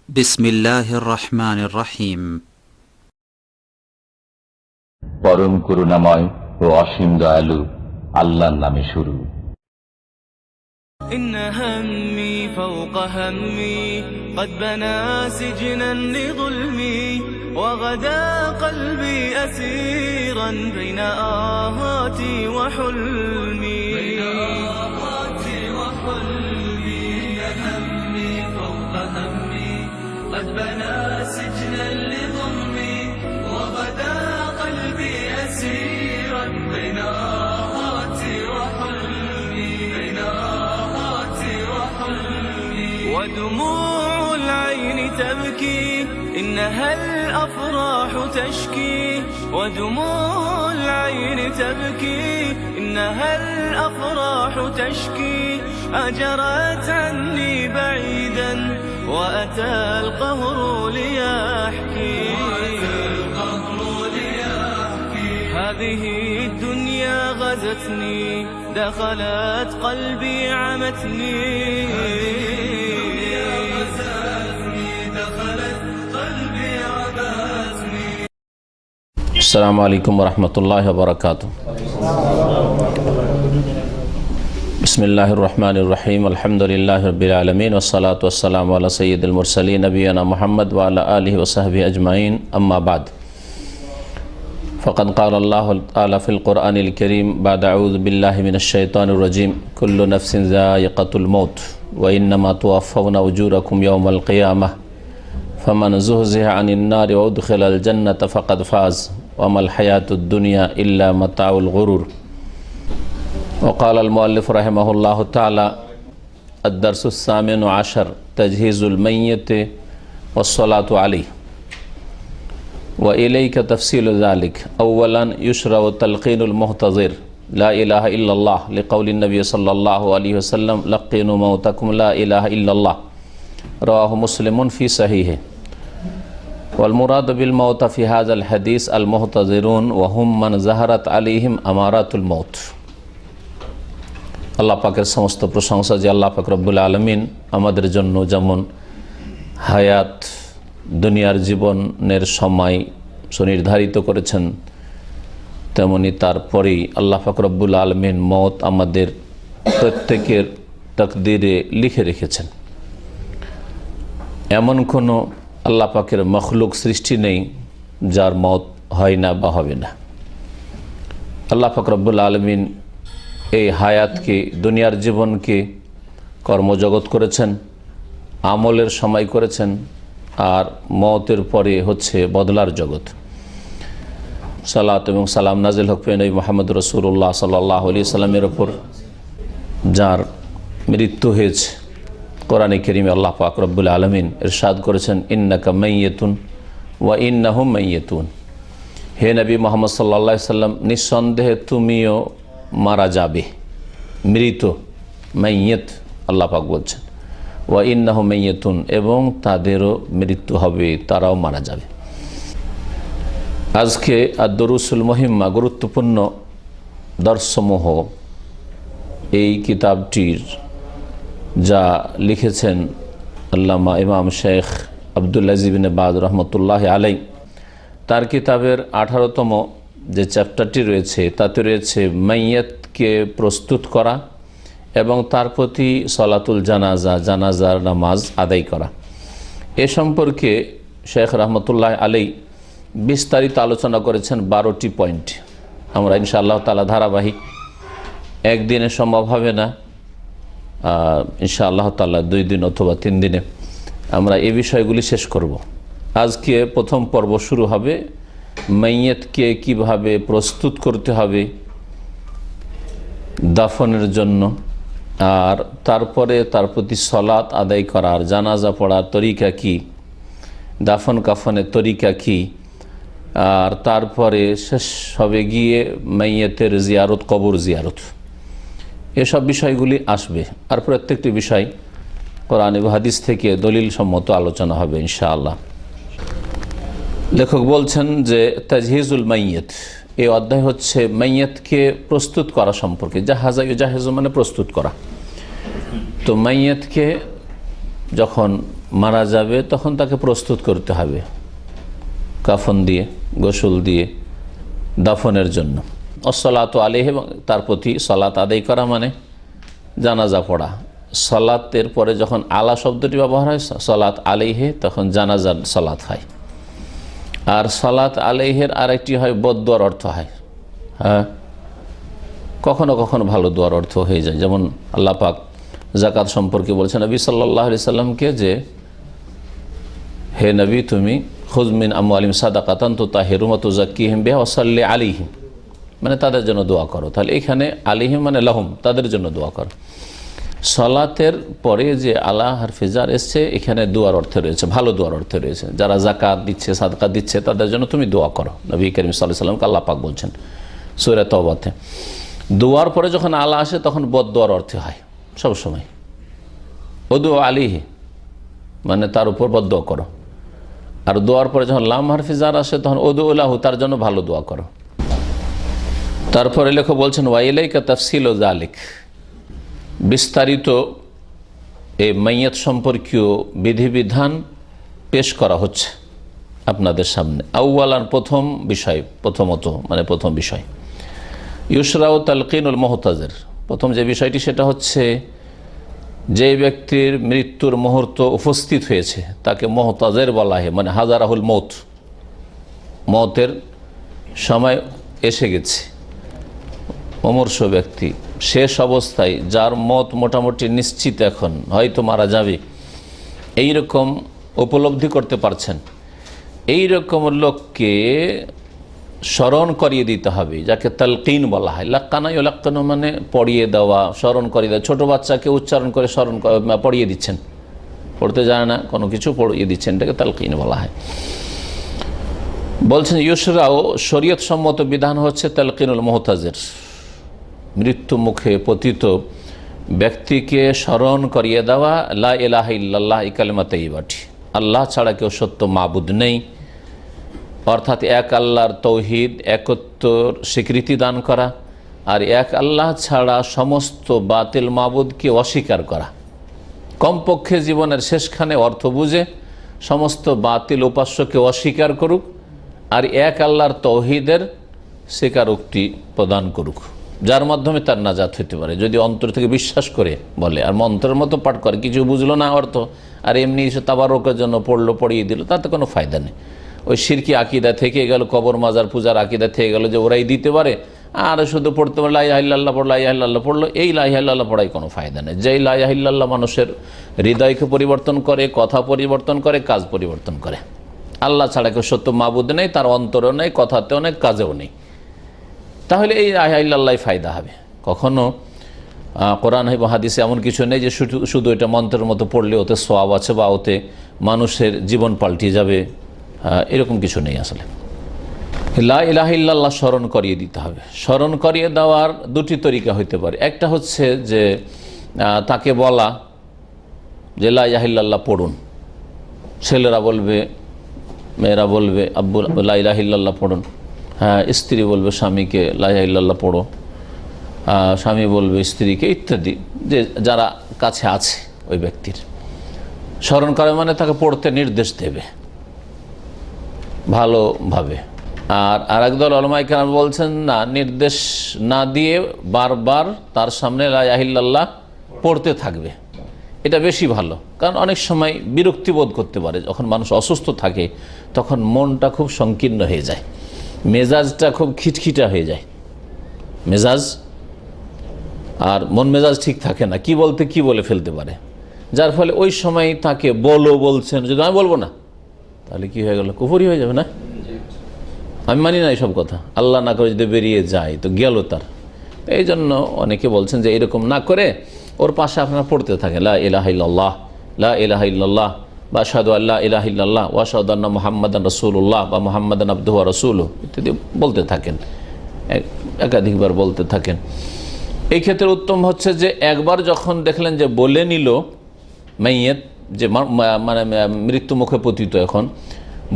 বিসমিল্লাহির রহমানির রহিম। পরম করুণাময় ও অসীম দয়ালু আল্লাহর নামে শুরু। إن همي فوق همي قد بنى سجنا لظلمي وغدا قلبي أسيرا بين آهاتي وحلمي إن همي فوق همي قد بنى سجنا لظلمي وغدا قلبي أسيرا بين آهاتي وحلمي ودموع العين تبكي إنها الأفراح تشكي ودموع العين تبكي إنها الأفراح تشكي أجرت عني بعيدا وأتى القهر ليحكي هذه الدنيا غزتني دخلت قلبي عمتني السلام عليكم ورحمة الله وبركاته. بسم الله الرحمن الرحيم. الحمد لله رب العالمين والصلاة والسلام على سيد المرسلين نبينا محمد وعلى آله وصحبه أجمعين. أما بعد، فقد قال الله تعالى في القرآن الكريم بعد أعوذ بالله من الشيطان الرجيم: كل نفس ذائقة الموت وإنما توفون أجوركم يوم القيامة فمن زهزح عن النار وأدخل الجنة فقد فاز وما الحياة الدنيا إلا متاع الغرور. وقال المؤلف رحمه الله تعالى: الدرس الثامن عشر: تجهيز الميت والصلاة عليه. وإليك تفصيل ذلك. أولا، يشرع تلقين المحتضر لا إله إلا الله لقول النبي صلى الله عليه وسلم: لقنوا موتكم لا إله إلا الله. رواه مسلم في صحيحه. والمراد بالموت في هذا الحديث المحتضرون وهم من ظهرت عليهم أمارات الموت. আল্লাহ পাকের সমস্ত প্রশংসা যে আল্লাহ পাক রব্বুল আলামিন আমাদের জন্য যেমন হায়াত দুনিয়ার জীবনের সময় সুনির্ধারিত করেছেন, তেমনি তারপরেই আল্লাহ পাক রব্বুল আলামিন মওত আমাদের প্রত্যেকের তাকদীরে লিখে রেখেছেন। এমন কোনো আল্লাহ পাকের মখলুক সৃষ্টি নেই যার মওত হয় না বা হবে না। আল্লাহ পাক রব্বুল আলামিন এই হায়াতকে, দুনিয়ার জীবনকে কর্মজগৎ করেছেন, আমলের সময় করেছেন, আর মওতের পরে হচ্ছে বদলার জগৎ। সালাত এবং সালাম নাজিল হোক নবী মুহাম্মদ রাসূলুল্লাহ সাল্লাল্লাহু আলাইহি সাল্লামের ওপর, যার মৃত্যু হয়েছে। কোরআনে কারীমে আল্লাহ পাক রব্বুল আলামিন ইরশাদ করেছেন: ইন্নাকা মাইয়িতুন ওয়া ইন্নাহুম মাইয়িতুন। হে নবী মুহাম্মদ সাল্লাল্লাহু আলাইহি সাল্লাম, নিঃসন্দেহে তুমিও মারা যাবে, মৃত, মাইয়িত আল্লাহ পাক বলছেন। ওয়া ইন্নাহুম মাইয়িতুন, এবং তাদেরও মৃত্যু হবে, তারাও মারা যাবে। আজকে আদ-দুরুসুল মুহিম্মা, গুরুত্বপূর্ণ দর্শসমূহ, এই কিতাবটির যা লিখেছেন আল্লামা ইমাম শেখ আব্দুল আজিজ ইবনে বাজ রহমতুল্লাহ আলাই, তার কিতাবের 18তম যে চ্যাপ্টারটি রয়েছে তাতে রয়েছে মাইয়াতকে প্রস্তুত করা এবং তার প্রতি সলাতুল জানাজা, জানাজার নামাজ আদায় করা। এ সম্পর্কে শেখ রহমতুল্লাহ আলাই বিস্তারিত আলোচনা করেছেন 12টি পয়েন্ট। আমরা ইনশাআল্লাহ তাআলা ধারাবাহিক, একদিনে সম্ভব হবে না, ইনশাআল্লাহ তাআলা 2 দিন অথবা 3 দিনে আমরা এই বিষয়গুলি শেষ করব। আজকে প্রথম পর্ব শুরু হবে মাইয়াতকে কিভাবে প্রস্তুত করতে হবে দাফনের জন্য, আর তারপরে তার প্রতি সলাত আদায় করার, জানাজা পড়ার তরিকা কি, দাফন কাফনের তরিকা কি, আর তারপরে শেষ হবে গিয়ে মাইয়াতের জিয়ারত, কবর জিয়ারত। এসব বিষয়গুলি আসবে। আর প্রত্যেকটি বিষয় কোরআন এবং হাদিস থেকে দলিল সম্মত আলোচনা হবে ইনশাআল্লাহ। লেখক বলছেন যে তাজহিজুল মাইয়াত, এই অধ্যায় হচ্ছে মাইয়াতকে প্রস্তুত করা সম্পর্কে। জাহাজা ইউজাহিজু মানে প্রস্তুত করা। তো মাইয়াতকে যখন মারা যাবে তখন তাকে প্রস্তুত করতে হবে কাফন দিয়ে, গোসল দিয়ে দাফনের জন্য। আসসালাতু আলাইহি, তার প্রতি সালাত আদায় করা মানে জানাজা পড়া। সালাতের পরে যখন আলা শব্দটি ব্যবহার হয় সালাত আলাইহি, তখন জানাজার সালাত হয়। আর সালাত আলাইহির আরেকটি হয় বদদুয়ার অর্থ হয়। হ্যাঁ, কখনো কখনো ভালো দোয়ার অর্থ হয়ে যায়। যেমন আল্লাহ পাক যাকাত সম্পর্কে বলছেন নবী সাল্লাল্লাহু আলাইহি সাল্লামকে যে হে নবী তুমি খুয মিন আমওয়ালিহিম সাদাকাতান তুতাহিরুহুম ওয়া তুযাক্কিহিম বিহা ওয়া সাল্লি আলাইহিম, মানে তাদের জন্য দোয়া করো। তাহলে এখানে আলাইহিম মানে লাহুম, তাদের জন্য দোয়া করো। সালাতের পরে যে আলা হারফে জার এসছে, এখানে দোয়ার অর্থ রয়েছে, ভালো দোয়ার অর্থ রয়েছে। যারা যাকাত দিচ্ছে, সাদকা দিচ্ছে, তাদের জন্য তুমি দোয়া করো। নবী করিম সাল্লাল্লাহু আলাইহি সাল্লামকে আল্লাহ পাক বলছেন সূরা তাওবাতে। দোয়ার পরে যখন আলা আসে তখন বদদোয়ার অর্থে হয় সবসময়। উদু আলাইহি মানে তার উপর বদদোয়া করো। আর দোয়ার পরে যখন লাম হারফে জার আসে তখন উদু লাহু, তার জন্য ভালো দোয়া করো। তারপরে লেখক বলছেন ওয়া ইলাইকা তাফসিলু যালিক, বিস্তারিত এই মাইয়াত সম্পর্কীয় বিধিবিধান পেশ করা হচ্ছে আপনাদের সামনে। আউয়ালান, প্রথম বিষয়, প্রথমত মানে প্রথম বিষয় ইউশরাউ তালকিনুল মুহতাজির। প্রথম যে বিষয়টি সেটা হচ্ছে যে ব্যক্তির মৃত্যুর মুহূর্ত উপস্থিত হয়েছে তাকে মুহতাজির বলা হয়, মানে হাজারাহুল মৌত, মৌতের সময় এসে গেছে। অমর্ষ ব্যক্তি শেষ অবস্থায়, যার মত মোটামুটি নিশ্চিত, এখন হয়তো মারা যাবে, এইরকম উপলব্ধি করতে পারছেন, এই রকম লোককে স্মরণ করিয়ে দিতে হবে, যাকে তালকিন বলা হয়। লাক্কানা ইউলাক্কানু মানে পড়িয়ে দেওয়া, স্মরণ করিয়ে দেওয়া। ছোটো বাচ্চাকে উচ্চারণ করে স্মরণ পড়িয়ে দিচ্ছেন, পড়তে জানে না, কোনো কিছু পড়িয়ে দিচ্ছেন, এটাকে তালকিন বলা হয়। বলছেন ইউশরাও, শরীয়ত সম্মত বিধান হচ্ছে তালকিনুল মুহতাজির, মৃত্যু মুখে পতিত ব্যক্তিকে স্মরণ করিয়ে দেওয়া লা ইলাহা ইল্লাল্লাহ, এই কালিমা তাইয়্যিবাটি, আল্লাহ ছাড়া কেউ সত্য মাবুদ নেই, অর্থাৎ এক আল্লাহর তৌহিদ, একত্বর স্বীকৃতি দান করা, আর এক আল্লাহ ছাড়া সমস্ত বাতিল মাবুদকে অস্বীকার করা। কমপক্ষে জীবনের শেষখানে অর্থ বুঝে সমস্ত বাতিল উপাস্যকে অস্বীকার করুক, আর এক আল্লাহর তৌহিদের স্বীকারোক্তি প্রদান করুক, যার মাধ্যমে তার নাজাত হতে পারে। যদি অন্তর থেকে বিশ্বাস করে বলে আর মন্ত্রের মতো পাঠ করে, কিছু বুঝলো না অর্থ, আর এমনি এসে তাবারকের জন্য পড়িয়ে দিল, তাতে কোনো ফায়দা নেই। ওই শিরকি আকিদা থেকে গেল, কবর মাজার পূজার আকিদা থেকে গেল যে ওরাই দিতে পারে, আর শুধু পড়তে পারে লা ইলাহা ইল্লাল্লাহ পড়লো, লা ইলাহা ইল্লাল্লাহ পড়লো, এই লা ইলাহা ইল্লাল্লাহ পড়াই কোনো ফায়দা নেই। যেই লা ইলাহা ইল্লাল্লাহ মানুষের হৃদয়কে পরিবর্তন করে, কথা পরিবর্তন করে, কাজ পরিবর্তন করে। আল্লাহ ছাড়া কেউ সত্য মাবুদ নেই, তার অন্তরও নেই, কথাতেও নেই, কাজেও নেই। তাহলে এই লা ইলাহা ইল্লাল্লাহ ফায়দা হবে। কখনো কোরআন এবং হাদিসে এমন কিছু নেই যে শুধু এটা মন্ত্রের মতো পড়লে ওতে সওয়াব আছে বা ওতে মানুষের জীবন পাল্টে যাবে, এরকম কিছু নেই। আসলে লা ইলাহা ইল্লাল্লাহ স্মরণ করিয়ে দিতে হবে। স্মরণ করিয়ে দেওয়ার দুটি তরিকা হইতে পারে। একটা হচ্ছে যে তাকে বলা যে লা ইলাহা ইল্লাল্লাহ পড়ুন, ছেলেরা বলবে, মেয়েরা বলবে আব্বু লা ইলাহা ইল্লাল্লাহ পড়ুন, হ্যাঁ, স্ত্রী বলবে স্বামীকে লা ইলাহা ইল্লাল্লাহ পড়ো, স্বামী বলবে স্ত্রীকে, ইত্যাদি, যে যারা কাছে আছে ওই ব্যক্তির। স্মরণ করে মানে তাকে পড়তে নির্দেশ দেবে ভালোভাবে। আর আরেকদল উলামায়ে কেরাম বলছেন না, নির্দেশ না দিয়ে বারবার তার সামনে লা ইলাহা ইল্লাল্লাহ পড়তে থাকবে, এটা বেশি ভালো। কারণ অনেক সময় বিরক্তিবোধ করতে পারে, যখন মানুষ অসুস্থ থাকে তখন মনটা খুব সংকীর্ণ হয়ে যায়, মেজাজটা খুব খিটখিটা হয়ে যায়, মেজাজ আর মন মেজাজ ঠিক থাকে না, কি বলতে কি বলে ফেলতে পারে। যার ফলে ওই সময় তাকে বলছেন, যদি আমি বলবো না তাহলে কি হয়ে গেল, কুফরি হয়ে যাবে না, আমি মানি না এইসব কথা, আল্লাহ না করে যদি বেরিয়ে যায় তো গেল তার। এই জন্য অনেকে বলছেন যে এরকম না করে ওর পাশে আপনারা পড়তে থাকেন লা ইলাহা ইল্লাল্লাহ, লা ইলাহা ইল্লাল্লাহ, বা আশহাদু আল্লা ইলাহা ইল্লাল্লাহ ওয়া আশহাদু আন্না মুহাম্মাদান রাসূলুল্লাহ বা মুহাম্মাদান আবদুহু ওয়া রাসূলুহু ইত্যাদি বলতে থাকেন, একাধিকবার বলতে থাকেন। এই ক্ষেত্রে উত্তম হচ্ছে যে একবার যখন দেখলেন যে বলে নিল মাইয়াত, যে মানে মৃত্যু মুখে পতিত এখন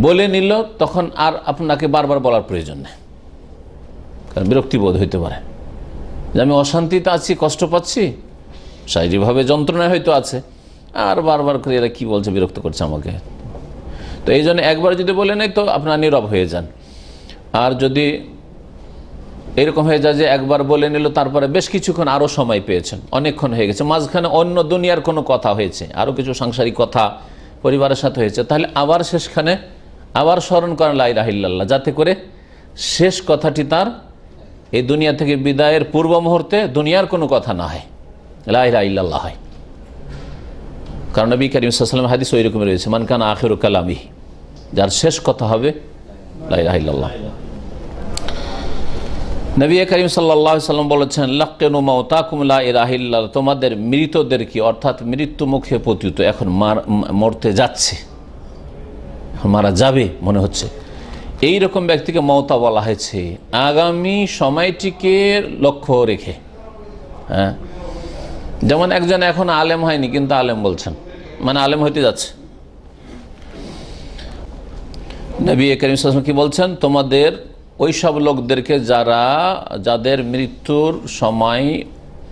বলে নিল, তখন আর আপনাকে বারবার বলার প্রয়োজন নেই। কারণ বিরক্তিবোধ হইতে পারে যে আমি অশান্তিতে আছি, কষ্ট পাচ্ছি, শারীরিকভাবে যন্ত্রণায় হয়তো আছে, আর বারবার করে এরা কী বলছে, বিরক্ত করছে আমাকে। তো এই জন্য একবার যদি বলে নেই তো আপনার নীরব হয়ে যান। আর যদি এরকম হয়ে যায় যে একবার বলে নিল, তারপরে বেশ কিছুক্ষণ আরও সময় পেয়েছেন, অনেকক্ষণ হয়ে গেছে, মাঝখানে অন্য দুনিয়ার কোনো কথা হয়েছে, আরও কিছু সাংসারিক কথা পরিবারের সাথে হয়েছে, তাহলে আবার শেষখানে আবার স্মরণ করেন লা ইলাহা ইল্লাল্লাহ, যাতে করে শেষ কথাটি তার এই দুনিয়া থেকে বিদায়ের পূর্ব মুহূর্তে দুনিয়ার কোনো কথা না হয়, লা ইলাহা ইল্লাল্লাহ হয়। কারণ নবী করিম সাল্লাল্লাহু আলাইহি ওয়াসাল্লাম হাদিস ওই রকম রয়েছে, মান কানা আখিরু কালামিহি, যার শেষ কথা হবে লা ইলাহা ইল্লাল্লাহ। নবী করিম সাল্লাল্লাহু আলাইহি ওয়াসাল্লাম বলেছেন, লাক্কিনু মাউতাকুম লা ইলাহা ইল্লাল্লাহ, তোমাদের মৃতদেরকে, অর্থাৎ মৃত্যু মুখে পতিত, এখন মরতে যাচ্ছে, মারা যাবে মনে হচ্ছে, এই রকম ব্যক্তিকে মওতা বলা হয়েছে আগামী সময়টিকে লক্ষ্য রেখে। হ্যাঁ, যেমন একজন এখন আলেম হয়নি কিন্তু আলেম বলছেন, মানে আলেম হইতে যাচ্ছে। নবী করিম সাল্লাল্লাহু আলাইহি ওয়াসাল্লাম কি বলছেন, তোমাদের ওই সব লোকদেরকে যাদের মৃত্যুর সময়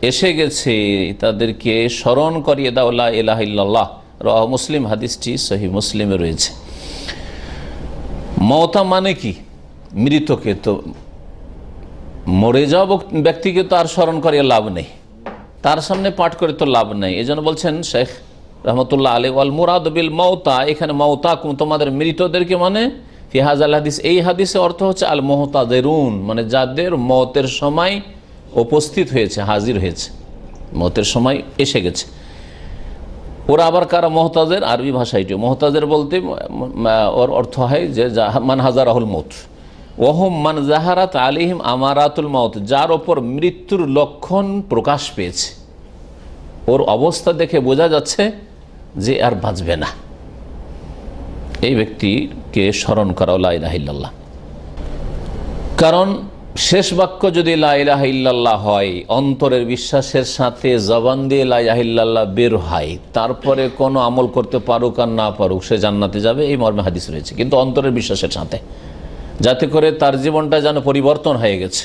এসে গেছে তাদেরকে স্মরণ করিয়ে দাও লা ইলাহা ইল্লাল্লাহ। রাওয়াহু মুসলিম, হাদিসটি সহিহ মুসলিমে রয়েছে। মওতা মানে কি? মৃতকে, তো মরে যাওয়া ব্যক্তিকে তো আর স্মরণ করিয়ে লাভ নেই, তার সামনে পাঠ করে তো লাভ নেই। এই জন্য বলছেন শেখ রহমতুল্লাহ আলাইহি, ওয়াল মুরাদ বিল মওতা, এখানে মওতা তোমাদের মৃতদেরকে মানে ফি হাযাল হাদিস, এই হাদিসে অর্থ হচ্ছে আল মুহতাযিরুন, মানে যাদের মওতের সময় উপস্থিত হয়েছে, হাজির হয়েছে, মওতের সময় এসে গেছে। ওরা আবার কারা মুহতাজির? আরবি ভাষা এটি। মুহতাজির বলতে ওর অর্থ হয় যে মান হাজারাহুল মউত, ওহুম মান জাহারাত আলাইহিম আমারাতুল মউত, যার ওপর মৃত্যুর লক্ষণ প্রকাশ পেয়েছে, ওর অবস্থা দেখে বোঝা যাচ্ছে যে আর বাঁচবে না, এই ব্যক্তিকে স্মরণ করা লা ইলাহা ইল্লাল্লাহ। কারণ শেষ বাক্য যদি লা ইলাহা ইল্লাল্লাহ হয়, অন্তরের বিশ্বাসের সাথে জবান দিয়ে লা ইলাহা ইল্লাল্লাহ বের হয়, তারপরে কোনো আমল করতে পারুক আর না পারুক সে জান্নাতে যাবে, এই মর্মে হাদিস রয়েছে। কিন্তু অন্তরের বিশ্বাসের সাথে, যাতে করে তার জীবনটা যেন পরিবর্তন হয়ে গেছে।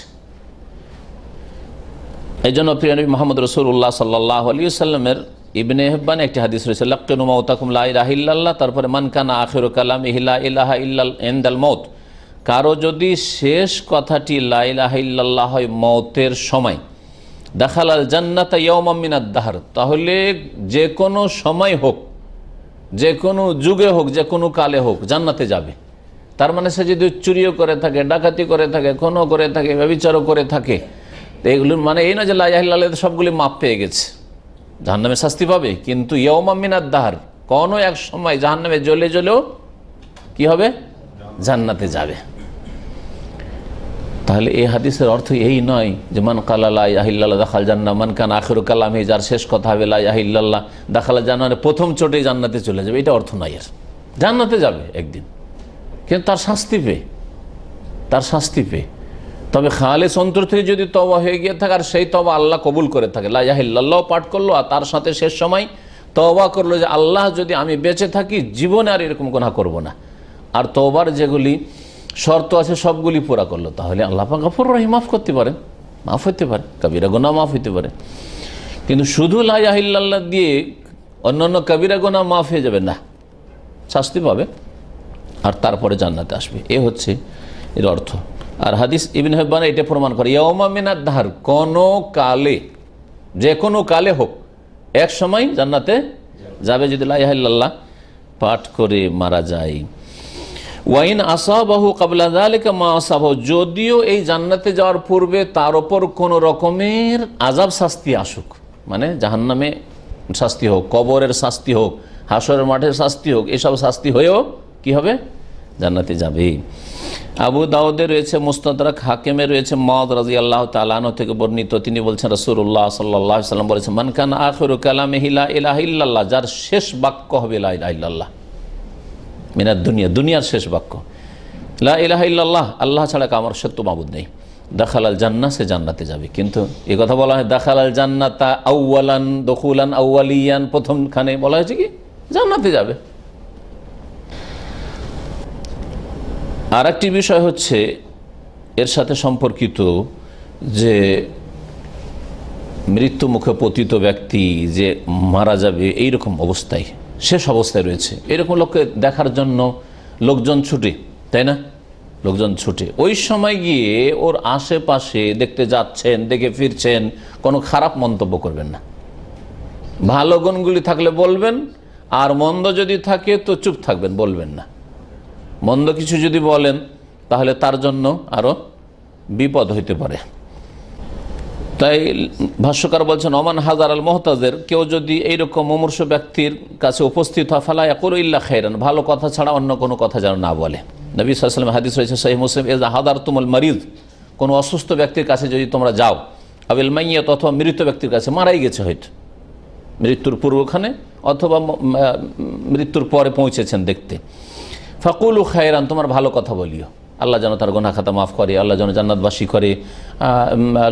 এই জন্য প্রিয় নবী মুহাম্মদ রাসূলুল্লাহ সাল্লাল্লাহু আলাইহি ওয়াসাল্লামের ইবনে হিব্বানে একটি হাদিস রয়েছে, লাক্কিনু মাউতাকুম লা ইলাহা ইল্লাল্লাহ, তারপরে মান কানা আখিরু কালামিহি লা ইলাহা ইল্লাল ইনদাল মউত, কারো যদি শেষ কথাটি লা ইলাহা ইল্লাল্লাহ হয় মওতের সময়, দাখালাল জান্নাতা ইয়াওমান মিনাদ দাহর, তাহলে যে কোনো সময় হোক, যে কোনো যুগে হোক, যে কোনো কালে হোক জান্নাতে যাবে। তার মানে সে যদি চুরিও করে থাকে, ডাকাতি করে থাকে, খুনও করে থাকে, ব্যভিচারও করে থাকে, এগুলোর মানে এই না যে লা ইলাহা ইল্লাল্লাহ সবগুলি মাপ পেয়ে গেছে, জাহান্নামে শাস্তি পাবে, কিন্তু ইয়াওমান মিনাদ দাহর, কোনো এক সময় জাহান্নামে জ্বলে জ্বলেও কি হবে? জান্নাতে যাবে। তাহলে এই হাদিসের অর্থ এই নয় যে মান কালা লা ইলাহা ইল্লাল্লাহ দাখাল জান্নাহ, মান কানা আখিরু কালামিহি, যার শেষ কথা হবে লা ইলাহা ইল্লাল্লাহ দাখালা জান্নাহ, প্রথম চোটেই জান্নাতে চলে যাবে, এটা অর্থ নয়। আর জান্নাতে যাবে একদিন, কিন্তু তার শাস্তি পেয়ে তবে খালেস অন্তর থেকে যদি তওবা হয়ে গিয়ে থাকে, আর সেই তওবা আল্লাহ কবুল করে থাকে, লা ইলাহা ইল্লাল্লাহ পাঠ করলো আর তার সাথে শেষ সময় তওবা করলো যে আল্লাহ যদি আমি বেঁচে থাকি জীবনে আর এরকম গুনাহ করব না, আর তওবার যেগুলি শর্ত আছে সবগুলি পুরা করলো, তাহলে আল্লাহ পাক গফুর রহিম, মাফ করতে পারেন, মাফ হতে পারে, কবিরা গুনাহ মাফ হতে পারে। কিন্তু শুধু লা ইলাহা ইল্লাল্লাহ দিয়ে অন্যান্য কবিরা গুনাহ মাফ হয়ে যাবে না, শাস্তি পাবে আর তারপরে জান্নাতে আসবে, এ হচ্ছে এর অর্থ। আর হাদিস ইবনে হিব্বান এটা প্রমাণ করে, ইয়াওমান মিনাদ দাহর, কোনো কালে, যে কোনো কালে হোক, এক সময় জান্নাতে যাবে যদি লা ইলাহা ইল্লাল্লাহ পাঠ করে মারা যায়। ওয়াইন আসাবাহু ক্বাবলা যালিকা মা আসাবাহু, যদিও এই জান্নাতে যাওয়ার পূর্বে তার ওপর কোনো রকমের আযাব শাস্তি আসুক, মানে জাহান্নামে শাস্তি হোক, কবরের শাস্তি হোক, হাসরের মাঠের শাস্তি হোক, এসব শাস্তি হয়েও কি হবে? জান্নাতে যাবে। আবু দাউদে রয়েছে, মুস্তাদরাক হাকিমে রয়েছে, মুআয রাদিয়াল্লাহু তাআলা আনহু থেকে বর্ণিত, তিনি বলছেন রাসূলুল্লাহ সাল্লাল্লাহু আলাইহি ওয়াসাল্লাম বলেছেন, মান কানা আখিরু কালামিহি লা ইলাহা ইল্লাল্লাহ, যার শেষ বাক্য হবে লা ইলাহা ইল্লাল্লাহ, মিনাদ দুনিয়া, দুনিয়ার শেষ বাক্য লা ইলাহা ইল্লাল্লাহ, আল্লাহ ছাড়া আমার সত্য মাবুদ নেই, দাখালাল জান্নাহ, সে জান্নাতে যাবে। কিন্তু এই কথা বলা হয় দাখালাল জান্নাতা আউয়ালান, দুখুলান আউয়ালিয়ান, প্রথমখানে বলা হয়েছে কি জান্নাতে যাবে। আর একটি বিষয় হচ্ছে এর সাথে সম্পর্কিত, যে মৃত্যু মুখে পতিত ব্যক্তি যে মারা যাবে এইরকম অবস্থায়, শেষ অবস্থায় রয়েছে, এরকম লোককে দেখার জন্য লোকজন ছুটে, তাই না? লোকজন ছুটে ওই সময় গিয়ে ওর আশেপাশে দেখতে যাচ্ছেন, দেখে ফিরছেন, কোনো খারাপ মন্তব্য করবেন না। ভালো গুণগুলি থাকলে বলবেন, আর মন্দ যদি থাকে তো চুপ থাকবেন, বলবেন না। মন্দ কিছু যদি বলেন তাহলে তার জন্য আরো বিপদ হইতে পারে। তাই ভাষ্যকার বলছেন, ওমান হাজার আল মোহতাজের, কেউ যদি এইরকম মুমূর্ষ ব্যক্তির কাছে উপস্থিত হয়, ফালা ইয়াকুলু ইল্লা খাইরান, ভালো কথা ছাড়া অন্য কোনো কথা যেন না বলে। নবী সাল্লাল্লাহু আলাইহি ওয়াসাল্লাম হাদিস রয়েছে সহিহ মুসলিম, ইযা হাদারতুমুল মারিদ, কোনো অসুস্থ ব্যক্তির কাছে যদি তোমরা যাও, আবিল মাইয়াত, অথবা মৃত ব্যক্তির কাছে, মারাই গেছে হয়তো মৃত্যুর পূর্বখানে অথবা মৃত্যুর পরে পৌঁছেছেন দেখতে, ফাকুলু খায়রান, তোমার ভালো কথা বলিও, আল্লাহ যেন তার গুনাহ খাতা মাফ করে, আল্লাহ যেন জান্নাতবাসী করে,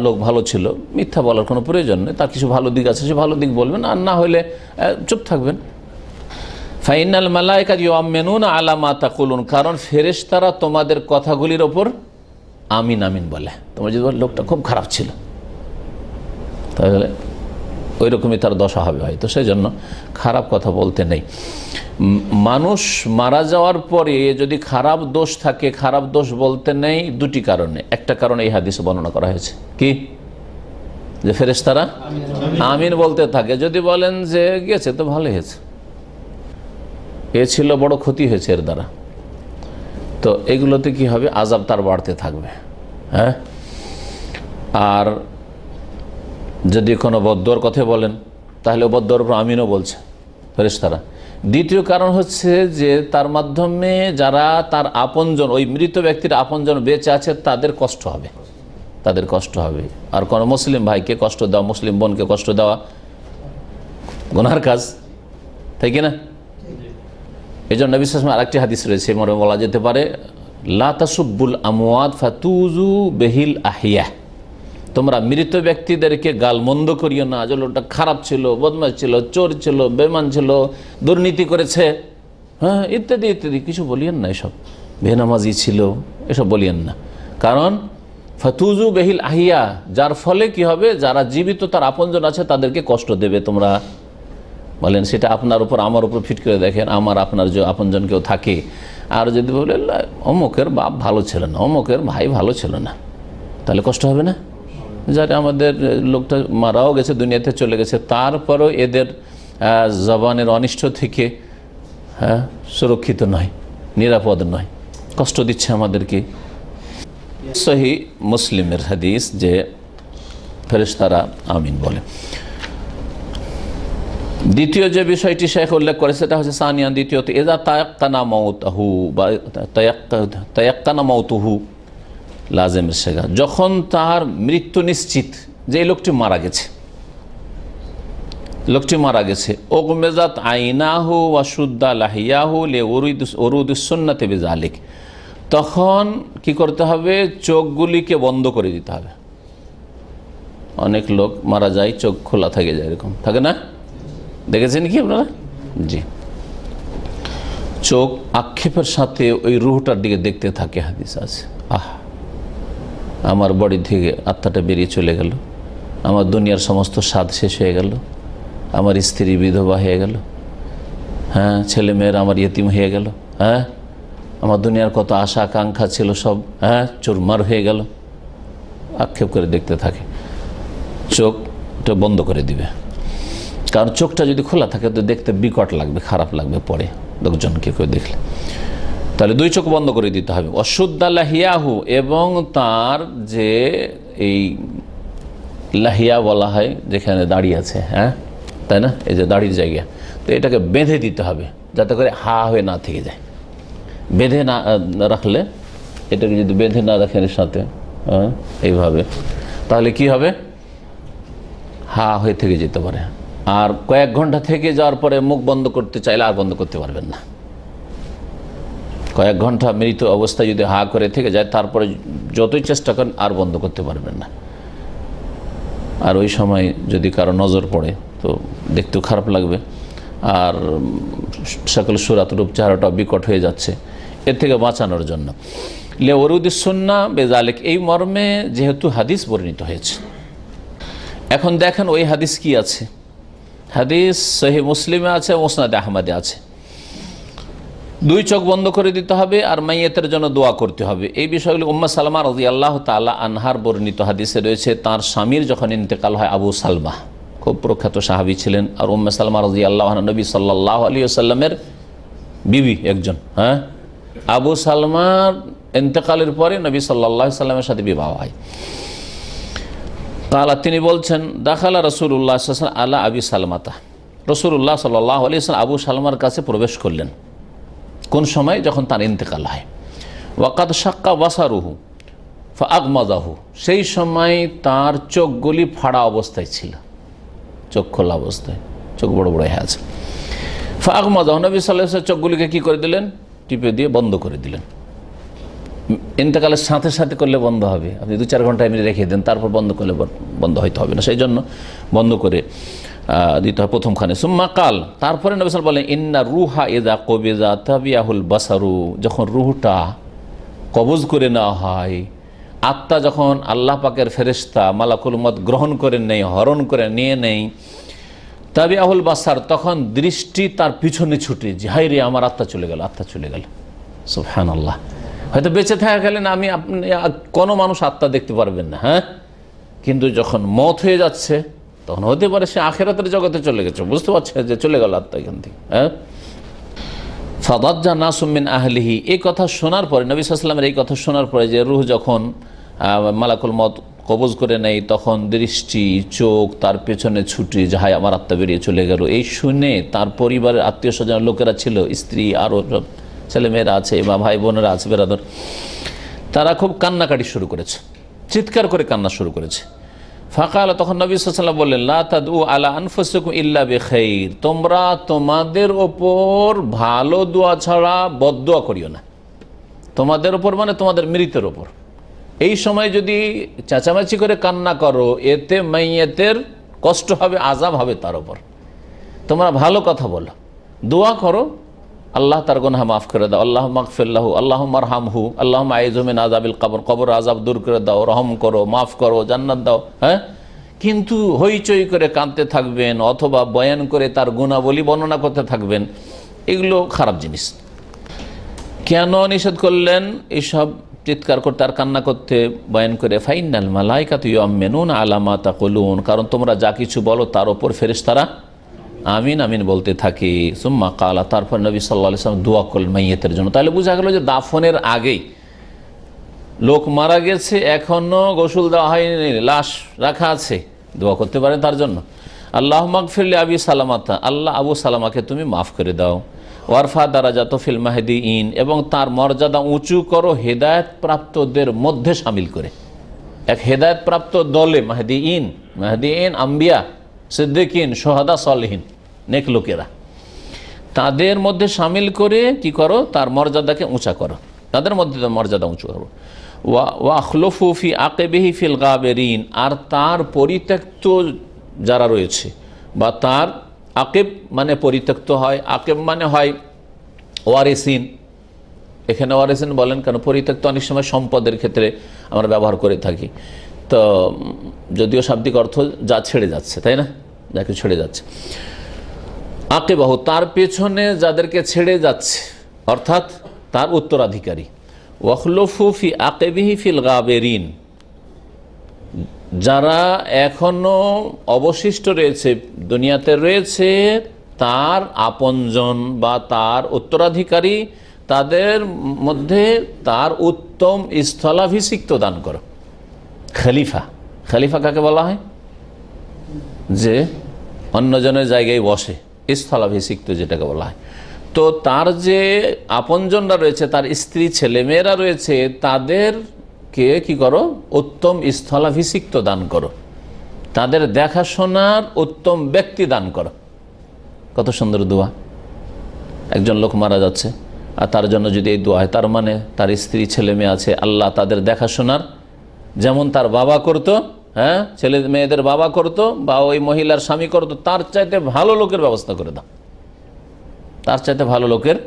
লোক ভালো ছিল। মিথ্যা বলার কোনো প্রয়োজন নেই, তার কিছু ভালো দিক আছে, সে ভালো দিক বলবেন, আর না হলে চুপ থাকবেন। ফাইনাল মালায়েকা ইউআমিনুনা আলা মা তাকুলুন, কারণ ফেরেশতারা তোমাদের কথাগুলির ওপর আমিন আমিন বলে। তোমার যদি লোকটা খুব খারাপ ছিল, তাহলে ওই রকমই তার দশা হবে হয়তো, সেই জন্য খারাপ কথা বলতে নেই। মানুষ মারা যাওয়ার পরে যদি খারাপ দোষ থাকে, খারাপ দোষ বলতে নেই দুটি কারণে। একটা কারণে এই হাদিসে বর্ণনা করা হয়েছে, কি যে ফেরেশতারা আমিন বলতে থাকে। যদি বলেন যে গেছে তো ভালো হয়েছে, এ ছিল বড় ক্ষতি হয়েছে এর দ্বারা, তো এগুলোতে কি হবে, আযাব তার বাড়তে থাকবে। হ্যাঁ, আর যদি কোনো বদ্দুয়ার কথা বলেন তাহলে বদ্দুয়ার উপর আমিনও বলছে ফেরেশতারা। দ্বিতীয় কারণ হচ্ছে যে তার মাধ্যমে যারা তার আপনজন, ওই মৃত ব্যক্তির আপনজন বেঁচে আছে, তাদের কষ্ট হবে, তাদের কষ্ট হবে। আর কোনো মুসলিম ভাইকে কষ্ট দেওয়া, মুসলিম বোনকে কষ্ট দেওয়া গুনাহর কাজ, তাই কিনা? এই জন্য নবী সাল্লাল্লাহু আলাইহি ওয়াসাল্লাম আরেকটি হাদিস রয়েছে, মনে বলা যেতে পারে, লা তাসুব্বুল আমওয়াত ফাতুজু বিহিল আহিয়া, তোমরা মৃত ব্যক্তিদেরকে গালমন্দ করিও না, যে লোকটা খারাপ ছিল, বদমাশ ছিল, চোর ছিল, বেঈমান ছিল, দুর্নীতি করেছে, হ্যাঁ ইত্যাদি ইত্যাদি, কিছু বলিয়েন না, এসব বেনামাজি ছিল, এসব বলিয়েন না। কারণ ফাতুজু বিহিল আহিয়া, যার ফলে কি হবে, যারা জীবিত তার আপনজন আছে তাদেরকে কষ্ট দেবে তোমরা। বলেন সেটা আপনার উপর আমার উপর ফিট করে দেখেন, আমার আপনার যে আপনজন কেউ থাকে, আর যদি বলে অমুকের বাপ ভালো ছিল না, অমুকের ভাই ভালো ছিল না, তাহলে কষ্ট হবে না? যারা আমাদের লোকটা মারাও গেছে, দুনিয়াতে চলে গেছে, তারপরও এদের জবানের অনিষ্ট থেকে সুরক্ষিত নয়, নিরাপদ নয়, কষ্ট দিচ্ছে আমাদেরকে। সহিহ মুসলিমের হাদিস যে ফেরেশতারা আমিন বলে। দ্বিতীয় যে বিষয়টি শেখ উল্লেখ করে সেটা হচ্ছে সানিয়ান, দ্বিতীয়ত, এজা তায়াক্কানা মাউতাহু বা তায়াক্কানা মাউতুহু লাজেমের শেখা, যখন তার মৃত্যু নিশ্চিত, যে এই লোকটি মারা গেছে, লোকটি মারা গেছে, ওগমেজাত আইনাহু ওয়া শুদ্দা লাহিয়াহু লে উরুদুস সুন্নাতি বিযালিক, তখন কি করতে হবে, চোখগুলিকে বন্ধ করে দিতে হবে। অনেক লোক মারা যায় চোখ খোলা থাকে যায়, এরকম থাকে না, দেখেছেন কি আপনারা? জি, চোখ আক্ষেপের সাথে ওই রুহটার দিকে দেখতে থাকে, হাদিস আছে, আমার বডি থেকে আত্মাটা বেরিয়ে চলে গেল, আমার দুনিয়ার সমস্ত স্বাদ শেষ হয়ে গেল, আমার স্ত্রী বিধবা হয়ে গেল, হ্যাঁ ছেলে মেয়েরা আমার ইয়েতিম হয়ে গেল, হ্যাঁ আমার দুনিয়ার কত আশা আকাঙ্ক্ষা ছিল সব চুরমার হয়ে গেল, আক্ষেপ করে দেখতে থাকে। চোখটা বন্ধ করে দিবে, কারণ চোখটা যদি খোলা থাকে তো দেখতে বিকট লাগবে, খারাপ লাগবে পরে লোকজনকে কেউ দেখলে। তাহলে দুই চোখ বন্ধ করে দিতে হবে। অশুদ্ধা লাহিয়াহু, এবং তার যে এই লাহিয়া বলা হয় যেখানে দাড়ি আছে, হ্যাঁ তাই না, এই যে দাড়ির জায়গা, তো এটাকে বেঁধে দিতে হবে যাতে করে হা হয়ে না থেকে যায়। বেঁধে না রাখলে, এটাকে যদি বেঁধে না রাখেন এর সাথে এইভাবে, তাহলে কি হবে, হা হয়ে থেকে যেতে পারে। আর কয়েক ঘন্টা থেকে যাওয়ার পরে মুখ বন্ধ করতে চাইলে আর বন্ধ করতে পারবেন না। কয়েক ঘন্টা মৃত অবস্থায় যদি হা করে থেকে যায়, তারপরে যতই চেষ্টা করেন আর বন্ধ করতে পারবেন না। আর ওই সময় যদি কারো নজর পড়ে তো দেখতেও খারাপ লাগবে, আর সকল সুরাত রূপ চেহারাটা বিকট হয়ে যাচ্ছে। এর থেকে বাঁচানোর জন্য লে ওরুদিস সুন্নাহ বেজালিক, এই মর্মে যেহেতু হাদিস বর্ণিত হয়েছে, এখন দেখেন ওই হাদিস কি আছে, হাদিস সহিহ মুসলিমে আছে, মুসনাদে আহমদে আছে। দুই চোখ বন্ধ করে দিতে হবে আর মাইয়েতের জন্য দোয়া করতে হবে। এই বিষয়গুলি উম্মে সালমা রাদিয়াল্লাহু তাআলা আনহার বর্ণিত হাদিসে রয়েছে। তার স্বামীর যখন ইন্তেকাল হয়, আবু সালমা খুব প্রখ্যাত সাহাবী ছিলেন, আর উম্মে সালমা রাদিয়াল্লাহু আনহা নবী সাল্লাল্লাহু আলাইহি ওয়াসাল্লামের বিবি একজন। আবু সালমার ইন্তেকালের পরে নবী সাল্লাল্লাহু আলাইহি ওয়াসাল্লামের সাথে বিবাহ হয়। তাআলা তিনি বলছেন, দাখালা রাসূলুল্লাহ সাল্লাল্লাহু আলাইহি ওয়াসাল্লাম আলা আবি সালমাতা, রাসূলুল্লাহ সাল্লাল্লাহু আলাইহি ওয়াসাল্লাম আবু সালমার কাছে প্রবেশ করলেন। কোন সময়? যখন তার ইন্তেকাল হয়। ওয়াকাদ শাক্কা বাসারুহু ফাআগমাযাহু, সেই সময় তার চোখগুলি ফাড়া অবস্থায় ছিল, চোখ খোলা অবস্থায়, চোখ বড় বড় হয়ে আছে। ফাআগমাযাহু, নবী সাল্লাল্লাহু আলাইহি ওয়াসাল্লাম চোখগুলিকে কি করে দিলেন? টিপে দিয়ে বন্ধ করে দিলেন। ইন্তেকালের সাথে সাথে করলে বন্ধ হবে, আপনি 2-4 ঘন্টা এমনি রেখে দেন, তারপর বন্ধ করলে বন্ধ হইতে হবে না, সেই জন্য বন্ধ করে দিতে হয় প্রথমখানে। সুম্মা কাল, তারপরে নবী সাল্লাল্লাহু আলাইহি ওয়াসাল্লাম বলেন, ইন্না রুহা ইযা কুবিযা তাবিয়াহুল বাসারু, যখন রুহটা কবজ করে নেওয়া হয়, আত্মা যখন আল্লাহ পাকের ফেরেশতা মালাকুল মউত গ্রহণ করে নেই, হরণ করে নিয়ে নেই, তাবিয়াহুল বাসার, তখন দৃষ্টি তার পিছনে ছুটে, যে হায় রে আমার আত্মা চলে গেল, আত্মা চলে গেল। সুবহানাল্লাহ। হয়তো বেঁচে থাকা গেলেন আপনি কোনো মানুষ আত্মা দেখতে পারবেন না, কিন্তু যখন মত হয়ে যাচ্ছে তখন হতে পারে সে আখিরাতের জগতে চলে গেছে, বুঝতে পারছে যে চলে গেল আত্মা এখান থেকে। ফাদাজ্জা নাসুম মিন আহলিহি, এই কথা শোনার পরে, নবী সাল্লাল্লাহু আলাইহি ওয়াসাল্লামের এই কথা শোনার পরে যে রূহ যখন মালাকুল মউত কবজ করে নেয়, তখন দৃষ্টি চোখ তার পেছনে ছুটি, যাহাই আমার আত্মা বেরিয়ে চলে গেল। এই শুনে তার পরিবারের আত্মীয় স্বজন লোকেরা ছিল, স্ত্রী আরও ছেলেমেয়েরা আছে বা ভাই বোনেরা আছে, বেরাদর, তারা খুব কান্নাকাটি শুরু করেছে, চিৎকার করে কান্না শুরু করেছে। ফাকাল, তখন নবী সাল্লাল্লাহু আলাইহি ওয়াসাল্লাম বললেন, লা তাদউ আলা আনফুসিকুম ইল্লা বিখাইর, তোমরা তোমাদের ওপর ভালো দোয়া ছাড়া বদদোয়া করিও না। তোমাদের ওপর মানে তোমাদের মৃতের ওপর। এই সময় যদি চেঁচামেচি করে কান্না করো, এতে মাইয়েতের কষ্ট হবে, আযাব হবে তার ওপর। তোমরা ভালো কথা বলো, দোয়া করো, আল্লাহ তার গুনাহ মাফ করে দাও, আল্লাহুম্মা মাগফির লাহু, আল্লাহুম্মা আরহামহু, আল্লাহুম্মা আইযহু মিন আযাবিল কবর, কবর আযাব দূর করে দাও, রহম করো, মাফ করো, জান্নাত দাও। কিন্তু হইচই করে কাঁদতে থাকবেন অথবা বয়ান করে তার গুণাবলী বর্ণনা করতে থাকবেন, এগুলো খারাপ জিনিস। কেন নিষেধ করলেন এইসব চিৎকার করতে আর কান্না করতে, বয়ান করে? ফাইনাল মালাইকাতু ইউমিনুনা আলা মা তাকুলুন, কারণ তোমরা যা কিছু বলো তার ওপর ফেরেশতারা আমিন আমিন বলতে থাকে। সুম্মা কালা, তারপর নবী সাল্লাল্লাহু আলাইহি ওয়াসাল্লাম দোয়া করলেন মাইয়েতের জন্য। তাহলে বোঝা গেল যে দাফনের আগেই, লোক মারা গেছে এখনো গোসল দেওয়া হয়নি, লাশ রাখা আছে, দোয়া করতে পারেন তার জন্য। আল্লাহুম্মা গফির লি আবি সালামাতা, আল্লাহ আবু সালামাকে তুমি মাফ করে দাও। ওয়ারফা দারাজাতু ফিল মাহদিয়িন, এবং তার মর্যাদা উঁচু করো হেদায়েত প্রাপ্তদের মধ্যে শামিল করে। এক হেদায়েত প্রাপ্ত দলে মাহদিয়িন আম্বিয়া, সিদ্দিকিন, সোহাদা, সালেহিন, নেক লোকেরা, তাদের মধ্যে শামিল করে কি করো? তার মর্যাদাকে উঁচা করো, তাদের মধ্যে মর্যাদা উঁচু করো। ওয়া আখলুফু ফি আকিবিহি ফিল গাবিরিন, আর তার পরিত্যক্ত যারা রয়েছে, বা তার আকিব মানে পরিত্যক্ত হয়, আকিব মানে হয় ওয়ারিসিন। এখানে ওয়ারিসিন বলেন কেন? পরিত্যক্ত অনেক সময় সম্পদের ক্ষেত্রে আমরা ব্যবহার করে থাকি, তো যদিও শাব্দিক অর্থ যা ছেড়ে যাচ্ছে, তাই না, যাকে ছেড়ে যাচ্ছে। আকিবাহু, তার পেছনে যাদেরকে ছেড়ে যাচ্ছে, অর্থাৎ তার উত্তরাধিকারী। ওয়াখলুফু ফি আকিবিহি ফিল গাবিরিন, যারা এখনো অবশিষ্ট রয়েছে, দুনিয়াতে রয়েছে, তার আপনজন বা তার উত্তরাধিকারী, তাদের মধ্যে তার উত্তম স্থলাভিষিক্ত দান করো। খলিফা, খলিফা কাকে বলা হয়? যে অন্যজনের জায়গায় বসে, স্থলাভিষিক্ত যেটাকে বলা হয়। তো তার যে আপনজনরা রয়েছে, তার স্ত্রী ছেলেমেয়েরা রয়েছে, তাদেরকে কি করো? উত্তম স্থলাভিষিক্ত দান করো, তাদের দেখাশোনার উত্তম ব্যক্তি দান করো। কত সুন্দর দোয়া! একজন লোক মারা যাচ্ছে আর তার জন্য যদি এই দোয়া হয়, তার মানে তার স্ত্রী ছেলে মেয়ে আছে, আল্লাহ তাদের দেখাশোনার, যেমন তার বাবা করতো, ছেলে মেয়েদের বাবা করতো, বা ওই মহিলার স্বামী করতো, তার চাইতে ভালো লোকের ব্যবস্থা করে দাও, তার চাইতে ভালো লোকের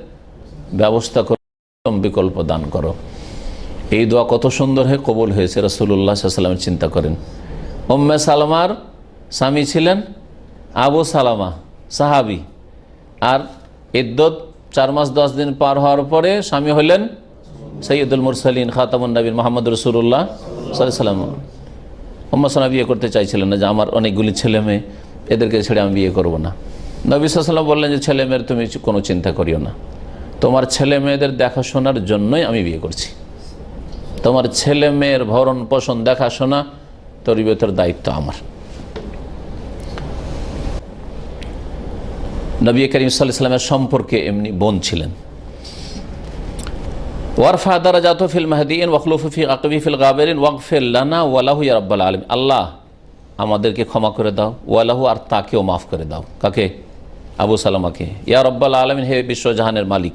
ব্যবস্থা করো, বিকল্প দান করো। এই দোয়া কত সুন্দর হয়ে কবুল হয়েছে রাসূলুল্লাহ সাল্লাল্লাহু আলাইহি ওয়াসাল্লাম। চিন্তা করেন, উম্মে সালমার স্বামী ছিলেন আবু সালামা সাহাবি, আর ইদ্দত 4 মাস 10 দিন পার হওয়ার পরে স্বামী হলেন সৈয়দুল মুরসালিন খাতামুন নবীন মোহাম্মদ রাসূলুল্লাহ সাল্লাল্লাহু আলাইহি ওয়াসাল্লাম। উম্মে সালামা বিয়ে করতে চাইছিলেন না, যে আমার অনেকগুলি ছেলে মেয়ে, এদেরকে ছেড়ে আমি বিয়ে করব না। নবী সাল্লাল্লাহু আলাইহি ওয়াসাল্লাম বললেন যে ছেলে মেয়ের তুমি কোনো চিন্তা করিও না, তোমার ছেলে মেয়েদের দেখাশোনার জন্যই আমি বিয়ে করছি। তোমার ছেলে মেয়ের ভরণ পোষণ দেখাশোনা তরবিয়তের দায়িত্ব আমার। নবী করিম সাল্লাল্লাহু আলাইহি ওয়াসাল্লামের সম্পর্কে এমনি বোন ছিলেন। ওয়ারফা দারাজাতু ফিল মাহদিয়িন ওয়াখলুফু ফি আকবি ফিল গাবিরিন ওয়াগফির লানা ওয়া লাহু ইয়া রাব্বাল আলামিন। আল্লাহ আমাদেরকে ক্ষমা করে দাও, ওয়া লাহু আর তাকেও মাফ করে দাও। কাকে? আবু সালামাকে। ইয়া রাব্বাল আলামিন, হে বিশ্বজাহানের মালিক।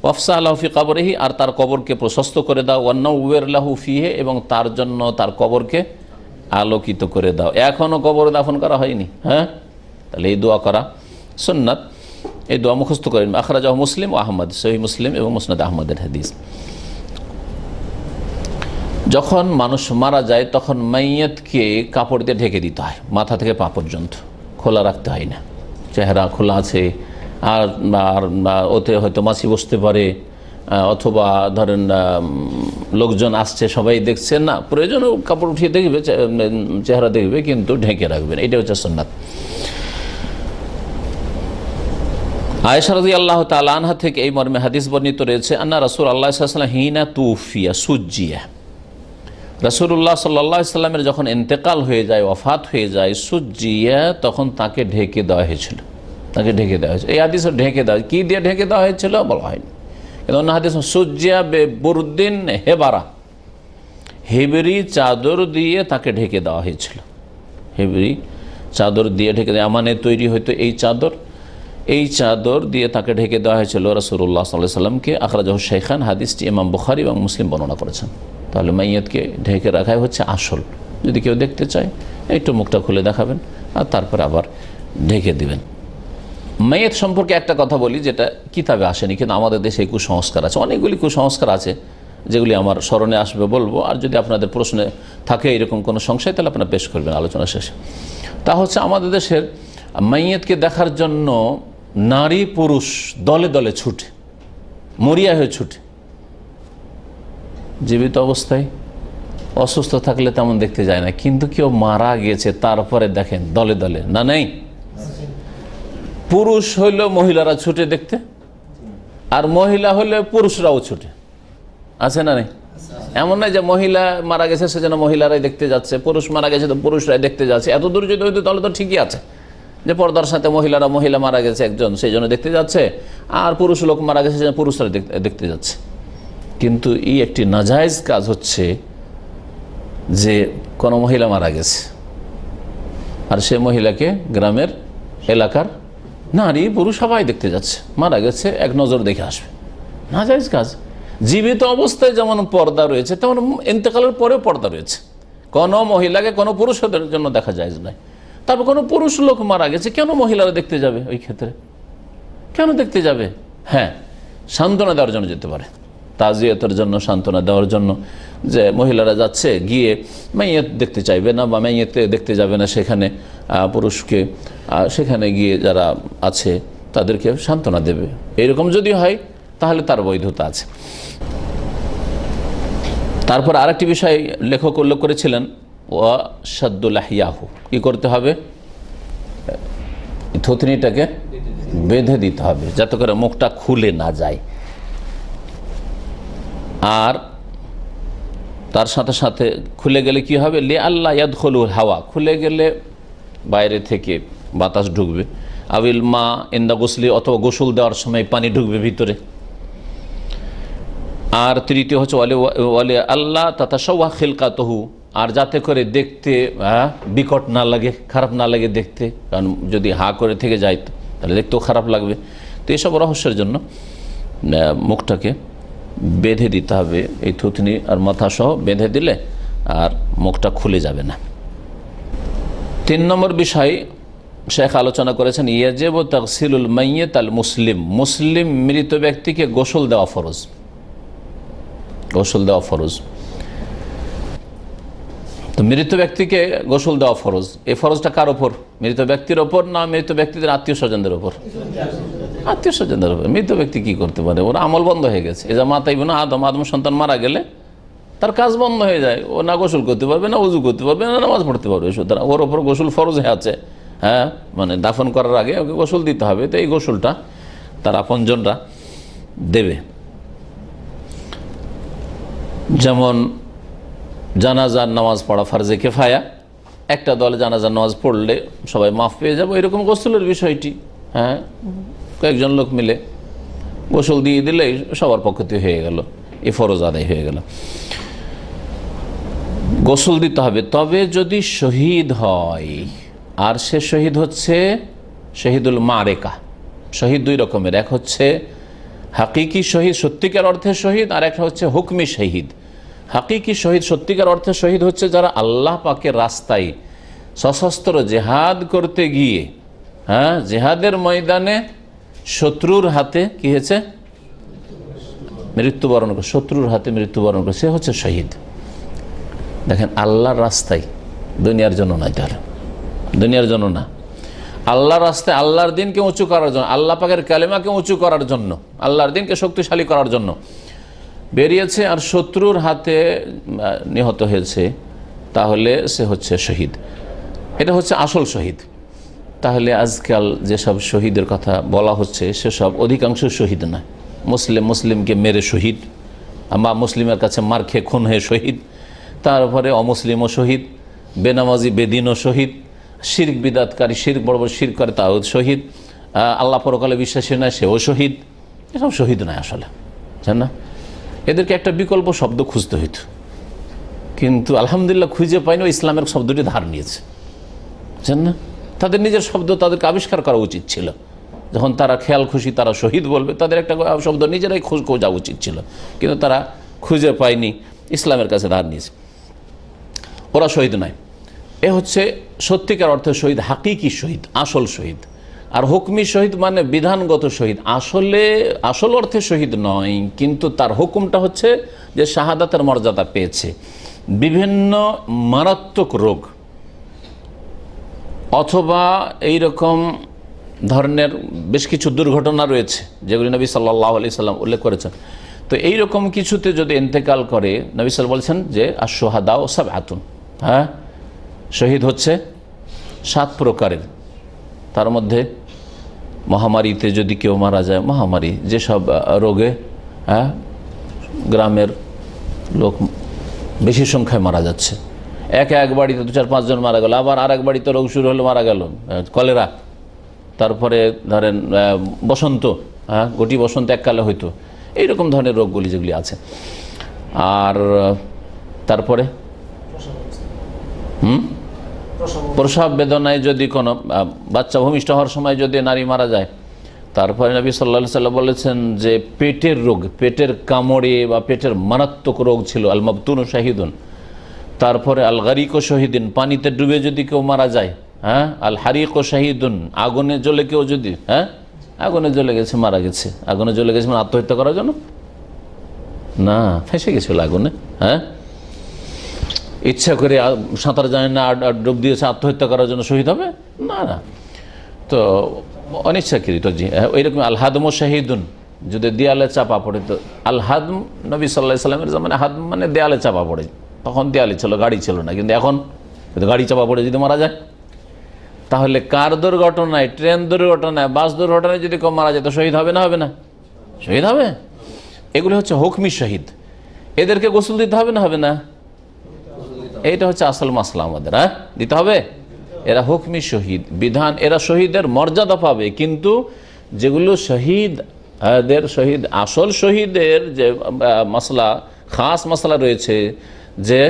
ওয়াফসাহ লাহু ফি কবরিহি, আর তার কবরকে প্রশস্ত করে দাও। ওয়ান্নাউওয়ির লাহু ফিহি, এবং তার জন্য তার কবরকে আলোকিত করে দাও। এখনও কবর দাফন করা হয়নি, হ্যাঁ? তাহলে এই দোয়া করা সুন্নাত, এই দোয়া মুখস্থ করেন। আখরাজাহু মুসলিম ও আহমদ, সহিহ মুসলিম এবং মুসনাদ আহমদের হাদিস। যখন মানুষ মারা যায় তখন মাইয়াতকে কাপড় দিয়ে ঢেকে দিতে হয়, মাথা থেকে পা পর্যন্ত, খোলা রাখতে হয় না। চেহারা খোলা আছে আর ওতে হয়তো মাছি বসতে পারে, অথবা ধরেন লোকজন আসছে সবাই দেখছে না, প্রয়োজন কাপড় উঠিয়ে দেখবে, চেহারা দেখবে, কিন্তু ঢেকে রাখবেন। এটা হচ্ছে সুন্নাত। আয়েশা রাদিয়াল্লাহু তাআলা আনহা থেকে এই মর্মে হাদিস বর্ণিত রয়েছে, আন্না রাসূলুল্লাহ সাল্লাল্লাহু আলাইহি ওয়াসাল্লাম হিনা তুফিয়া সুজ্জিয়া, রাসূলুল্লাহ সাল্লাল্লাহু আলাইহি ওয়াসাল্লামের যখন ইন্তেকাল হয়ে যায়, ওয়াফাত হয়ে যায়, সুজ্জিয়া, তখন তাকে ঢেকে দেওয়া হয়েছিল। তাকে ঢেকে দেওয়া হয়েছে। এই হাদিসে ঢেকে দেওয়া, কি দিয়ে ঢেকে দেওয়া হয়েছিল বলা হয়নি, কিন্তু অন্য হাদিস সুজ্জিয়া বে বুরদিন হেবারা, হেবরি চাদর দিয়ে তাকে ঢেকে দেওয়া হয়েছিল। হেবরি চাদর দিয়ে ঢেকে দেওয়া, আমানে তৈরি হয়তো এই চাদর, এই চাদর দিয়ে তাকে ঢেকে দেওয়া হয়েছিল রাসূলুল্লাহ সাল্লাল্লাহু আলাইহি ওয়াসাল্লামকে। আখরাজাহু শাইখান, হাদিসটি ইমাম বুখারী এবং মুসলিম বর্ণনা করেছেন। তাহলে মাইয়াতকে ঢেকে রাখাই হচ্ছে আসল। যদি কেউ দেখতে চায় একটু মুখটা খুলে দেখাবেন, আর তারপরে আবার ঢেকে দিবেন। মাইয়াত সম্পর্কে একটা কথা বলি, যেটা কিতাবে আসেনি, কিন্তু আমাদের দেশে কুসংস্কার আছে, অনেকগুলি কুসংস্কার আছে, যেগুলি আমার স্মরণে আসবে বলবো। আর যদি আপনাদের প্রশ্নে থাকে এরকম কোনো সংশয়, তাহলে আপনারা পেশ করবেন আলোচনা শেষে। তা হচ্ছে আমাদের দেশের মাইয়াতকে দেখার জন্য নারী পুরুষ দলে দলে ছুটে, মরিয়া হয়ে ছুটে। জীবিত অবস্থায় অসুস্থ থাকলে তেমন দেখতে যায় না, কিন্তু কেউ মারা গেছে তারপরে দেখেন দলে দলে, না নেই? পুরুষ হইলেও মহিলারা ছুটে দেখতে, আর মহিলা হলে পুরুষরাও ছুটে, আছে না নেই? এমন নয় যে মহিলা মারা গেছে সেজন্য মহিলারাই দেখতে যাচ্ছে, পুরুষ মারা গেছে তো পুরুষরাই দেখতে যাচ্ছে। এত দূর যদি হইতো তাহলে তো ঠিকই আছে, যে পর্দার সাথে মহিলা মারা গেছে একজন, সেই জন্য দেখতে যাচ্ছে, আর পুরুষ লোক মারা গেছে সেজন্য পুরুষরা দেখতে যাচ্ছে। কিন্তু এই একটি নাজায়েজ কাজ হচ্ছে যে কোনো মহিলা মারা গেছে, আর সে মহিলাকে গ্রামের এলাকার নারী পুরুষ সবাই দেখতে যাচ্ছে, মারা গেছে এক নজর দেখে আসবে, নাজায়েজ কাজ। জীবিত অবস্থায় যেমন পর্দা রয়েছে, তেমন ইন্তেকালের পরেও পর্দা রয়েছে। কোনো মহিলাকে কোনো পুরুষদের জন্য দেখা যায় না। তারপর কোনো পুরুষ লোক মারা গেছে, কেন মহিলারা দেখতে যাবে? ওই ক্ষেত্রে কেন দেখতে যাবে? হ্যাঁ, সান্ত্বনা দেওয়ার জন্য যেতে পারে, তাজিয়াতের জন্য, সান্ত্বনা দেওয়ার জন্য, যে মহিলারা যাচ্ছে, গিয়ে মাইয়াত দেখতে চাইবে না বা মাইয়াতে দেখতে যাবে না, সেখানে পুরুষকে সেখানে গিয়ে যারা আছে তাদেরকে সান্ত্বনা দেবে। এরকম যদি হয় তাহলে তার বৈধতা আছে। তারপর আরেকটি বিষয় লেখক উল্লেখ করেছিলেন, ওয়া শাদ্দুল আহিয়াহু, কি করতে হবে? থুতনিটাকে বেঁধে দিতে হবে, যাতে করে মুখটা খুলে না যায়। আর তার সাথে সাথে খুলে গেলে কি হবে? লি আল্লাহ ইয়াদখুলুল হাওয়া, খুলে গেলে বাইরে থেকে বাতাস ঢুকবে। আবিল মা ইন্দা গোসলি, অথবা গোসল দেওয়ার সময় পানি ঢুকবে ভিতরে। আর তৃতীয় হচ্ছে ওয়ালে আল্লাহ তাতাশাওয়া খিলকাতহু, আর যাতে করে দেখতে বিকট না লাগে, খারাপ না লাগে দেখতে, কারণ যদি হা করে থেকে যায় তাহলে দেখতেও খারাপ লাগবে। তো এইসব রহস্যের জন্য মুখটাকে বেঁধে দিতে হবে, এই থুতনি আর মাথা সহ বেঁধে দিলে আর মুখটা খুলে যাবে না। 3 নম্বর বিষয় শেখ আলোচনা করেছেন, ইয়াজিবু তাগসিলুল মাইয়িত আল মুসলিম, মুসলিম মৃত ব্যক্তিকে গোসল দেওয়া ফরজ। গোসল দেওয়া ফরজ। তো মৃত ব্যক্তিকে গোসল দেওয়া ফরজ। এই ফরজটা কার ওপর? মৃত ব্যক্তির ওপর না মৃত ব্যক্তিদের আত্মীয় স্বজনদের ওপর? আত্মীয় স্বজনদের ওপর। মৃত ব্যক্তি কি করতে পারে? ওর আমল বন্ধ হয়ে গেছে। এ যা মাতাইব না আদম সন্তান মারা গেলে তার কাজ বন্ধ হয়ে যায়। ও না গোসল করতে পারবে, না উজু করতে পারবে, না নামাজ পড়তে পারবে। সুতরাং ওর ওপর গোসল ফরজ হয়ে আছে। হ্যাঁ, মানে দাফন করার আগে ওকে গোসল দিতে হবে। তো এই গোসলটা তার আপনজনরা দেবে। যেমন জানাজার নামাজ পড়া ফারজে কিফায়া, একটা দলে জানাজার নামাজ পড়লে সবাই মাফ পেয়ে যাবে, এরকম গোসলের বিষয়টি। হ্যাঁ, কয়েকজন লোক মিলে গোসল দিয়ে দিলেই সবার পক্ষে হয়ে গেল, এই ফরজ আদায় হয়ে গেল। গোসল দিতে হবে। তবে যদি শহীদ হয়, আর সে শহীদ হচ্ছে শহীদুল মারেকা। শহীদ দুই রকমের, এক হচ্ছে হাকিকি শহীদ, সত্যিকার অর্থে শহীদ, আর একটা হচ্ছে হুকমি শহীদ। হাকিকি শহীদ, সত্যিকার অর্থে শহীদ হচ্ছে যারা আল্লাহ পাকের রাস্তায় সশস্ত্র জেহাদ করতে গিয়ে, হ্যাঁ, জেহাদের ময়দানে শত্রুর হাতে কি হয়েছে? মৃত্যুবরণ করে, শত্রুর হাতে মৃত্যুবরণ করে, সে হচ্ছে শহীদ। দেখেন, আল্লাহর রাস্তায়, দুনিয়ার জন্য নয়। তাহলে দুনিয়ার জন্য না, আল্লাহর রাস্তায়, আল্লাহর দিনকে উঁচু করার জন্য, আল্লাহ পাকের কালেমাকে উঁচু করার জন্য, আল্লাহর দিনকে শক্তিশালী করার জন্য বেরিয়েছে, আর শত্রুর হাতে নিহত হয়েছে, তাহলে সে হচ্ছে শহীদ। এটা হচ্ছে আসল শহীদ। তাহলে আজকাল যেসব শহীদের কথা বলা হচ্ছে সেসব অধিকাংশ শহীদ নয়। মুসলিমকে মেরে শহীদ, বা মুসলিমের কাছে মার খেয়ে খুন হয়ে শহীদ, তারপরে অমুসলিমও শহীদ, বেনামাজি বেদিনও শহীদ, শিরক বিদাতকারী, শিরক বড় বড় শিরক করে তাও শহীদ, আল্লাহ পরকালে বিশ্বাসী নয় সেও শহীদ। এসব শহীদ নয় আসলে, জান না? এদেরকে একটা বিকল্প শব্দ খুঁজতে হইত, কিন্তু আলহামদুলিল্লাহ খুঁজে পাইনি। ইসলামের শব্দটি ধার নিয়েছে, জান না? তাদের নিজের শব্দ তাদেরকে আবিষ্কার করা উচিত ছিল। যখন তারা খেয়াল খুশি তারা শহীদ বলবে, তাদের একটা শব্দ নিজেরাই খোঁজা উচিত ছিল, কিন্তু তারা খুঁজে পায়নি, ইসলামের কাছে ধার নিয়েছে। ওরা শহীদ নয়। এ হচ্ছে সত্যিকার অর্থে শহীদ, হাকিকি শহীদ, আসল শহীদ। আর হুকমি শহীদ মানে বিধানগত শহীদ, আসল অর্থে শহীদ নয়, কিন্তু তার হুকুমটা হচ্ছে যে শাহাদাতের মর্যাদা পেয়েছে। বিভিন্ন মারাত্মক রোগ অথবা এইরকম ধরনের বেশ কিছু দুর্ঘটনা রয়েছে যেগুলি নবী সাল্লাল্লাহু আলাইহি সাল্লাম উল্লেখ করেছেন। তো এইরকম কিছুতে যদি ইন্তেকাল করে, নবী সাল্লাল্লাহু বলছেন যে আশ-শুহাদা ও সাবআতুন, হ্যাঁ, শহীদ হচ্ছে 7 প্রকারের। তার মধ্যে মহামারীতে যদি কেউ মারা যায়, মহামারী যেসব রোগে, হ্যাঁ, গ্রামের লোক বেশি সংখ্যায় মারা যাচ্ছে, এক বাড়িতে 2-4-5 জন মারা গেল, আবার আর এক বাড়িতে রোগ শুরু হলো, মারা গেল কলেরা, তারপরে ধরেন বসন্ত, হ্যাঁ, গোটি বসন্ত এককালে হইতো, এইরকম ধরনের রোগগুলি যেগুলি আছে। আর তারপরে প্রসব বেদনায় যদি কোনো বাচ্চা ভূমিষ্ঠ হওয়ার সময় যদি নারী মারা যায়, তারপরে নবী সাল্লাল্লাহু আলাইহি সাল্লাম বলেছেন যে পেটের রোগ, পেটের কামড়ে বা পেটের মারাত্মক রোগ ছিল, আল মাবতুনু শাহিদুন। তারপরে আল গারিক ও শহীদিন, পানিতে ডুবে যদি কেউ মারা যায়, হ্যাঁ, আল হারিক ও শাহিদুন, আগুনে জ্বলে কেউ যদি, হ্যাঁ, আগুনে জ্বলে গেছে, মারা গেছে, আগুনে জ্বলে গেছে মানে আত্মহত্যা করার জন্য না, ফেঁসে গেছিল আগুনে, হ্যাঁ, ইচ্ছা করে সাঁতার জানে না আর ডুব দিয়েছে, আত্মহত্যা করার জন্য শহীদ হবে না, না। তো অনিচ্ছাকৃত, জি, ওইরকম আল হাদম ও শাহিদুন, যদি দেয়ালে চাপা পড়ে, তো আল হাদম নবী সাল্লাল্লাহু আলাইহি সাল্লামের জামানায় হাদম মানে দেয়ালে চাপা পড়ে, তখন দেয়ালে ছিল, গাড়ি ছিল না, কিন্তু এখন গাড়ি চাপা পড়ে যদি মারা যায়, তাহলে কার দুর্ঘটনায়, ট্রেন দুর্ঘটনায়, বাস দুর্ঘটনায় যদি কেউ মারা যায় তো শহীদ হবে না? হবে না? শহীদ হবে। এগুলি হচ্ছে হুকমি শহীদ। এদেরকে গোসল দিতে হবে না? হবে না? এইটা হচ্ছে আসল মাসলা আমাদের, হ্যাঁ, দিতে হবে। এরা হুকমি শহীদ, বিধান, এরা শহীদের মর্যাদা পাবে, কিন্তু যেগুলো শহীদ, আসল শহীদের যে মাসলা, খাস মাসলা রয়েছে, যে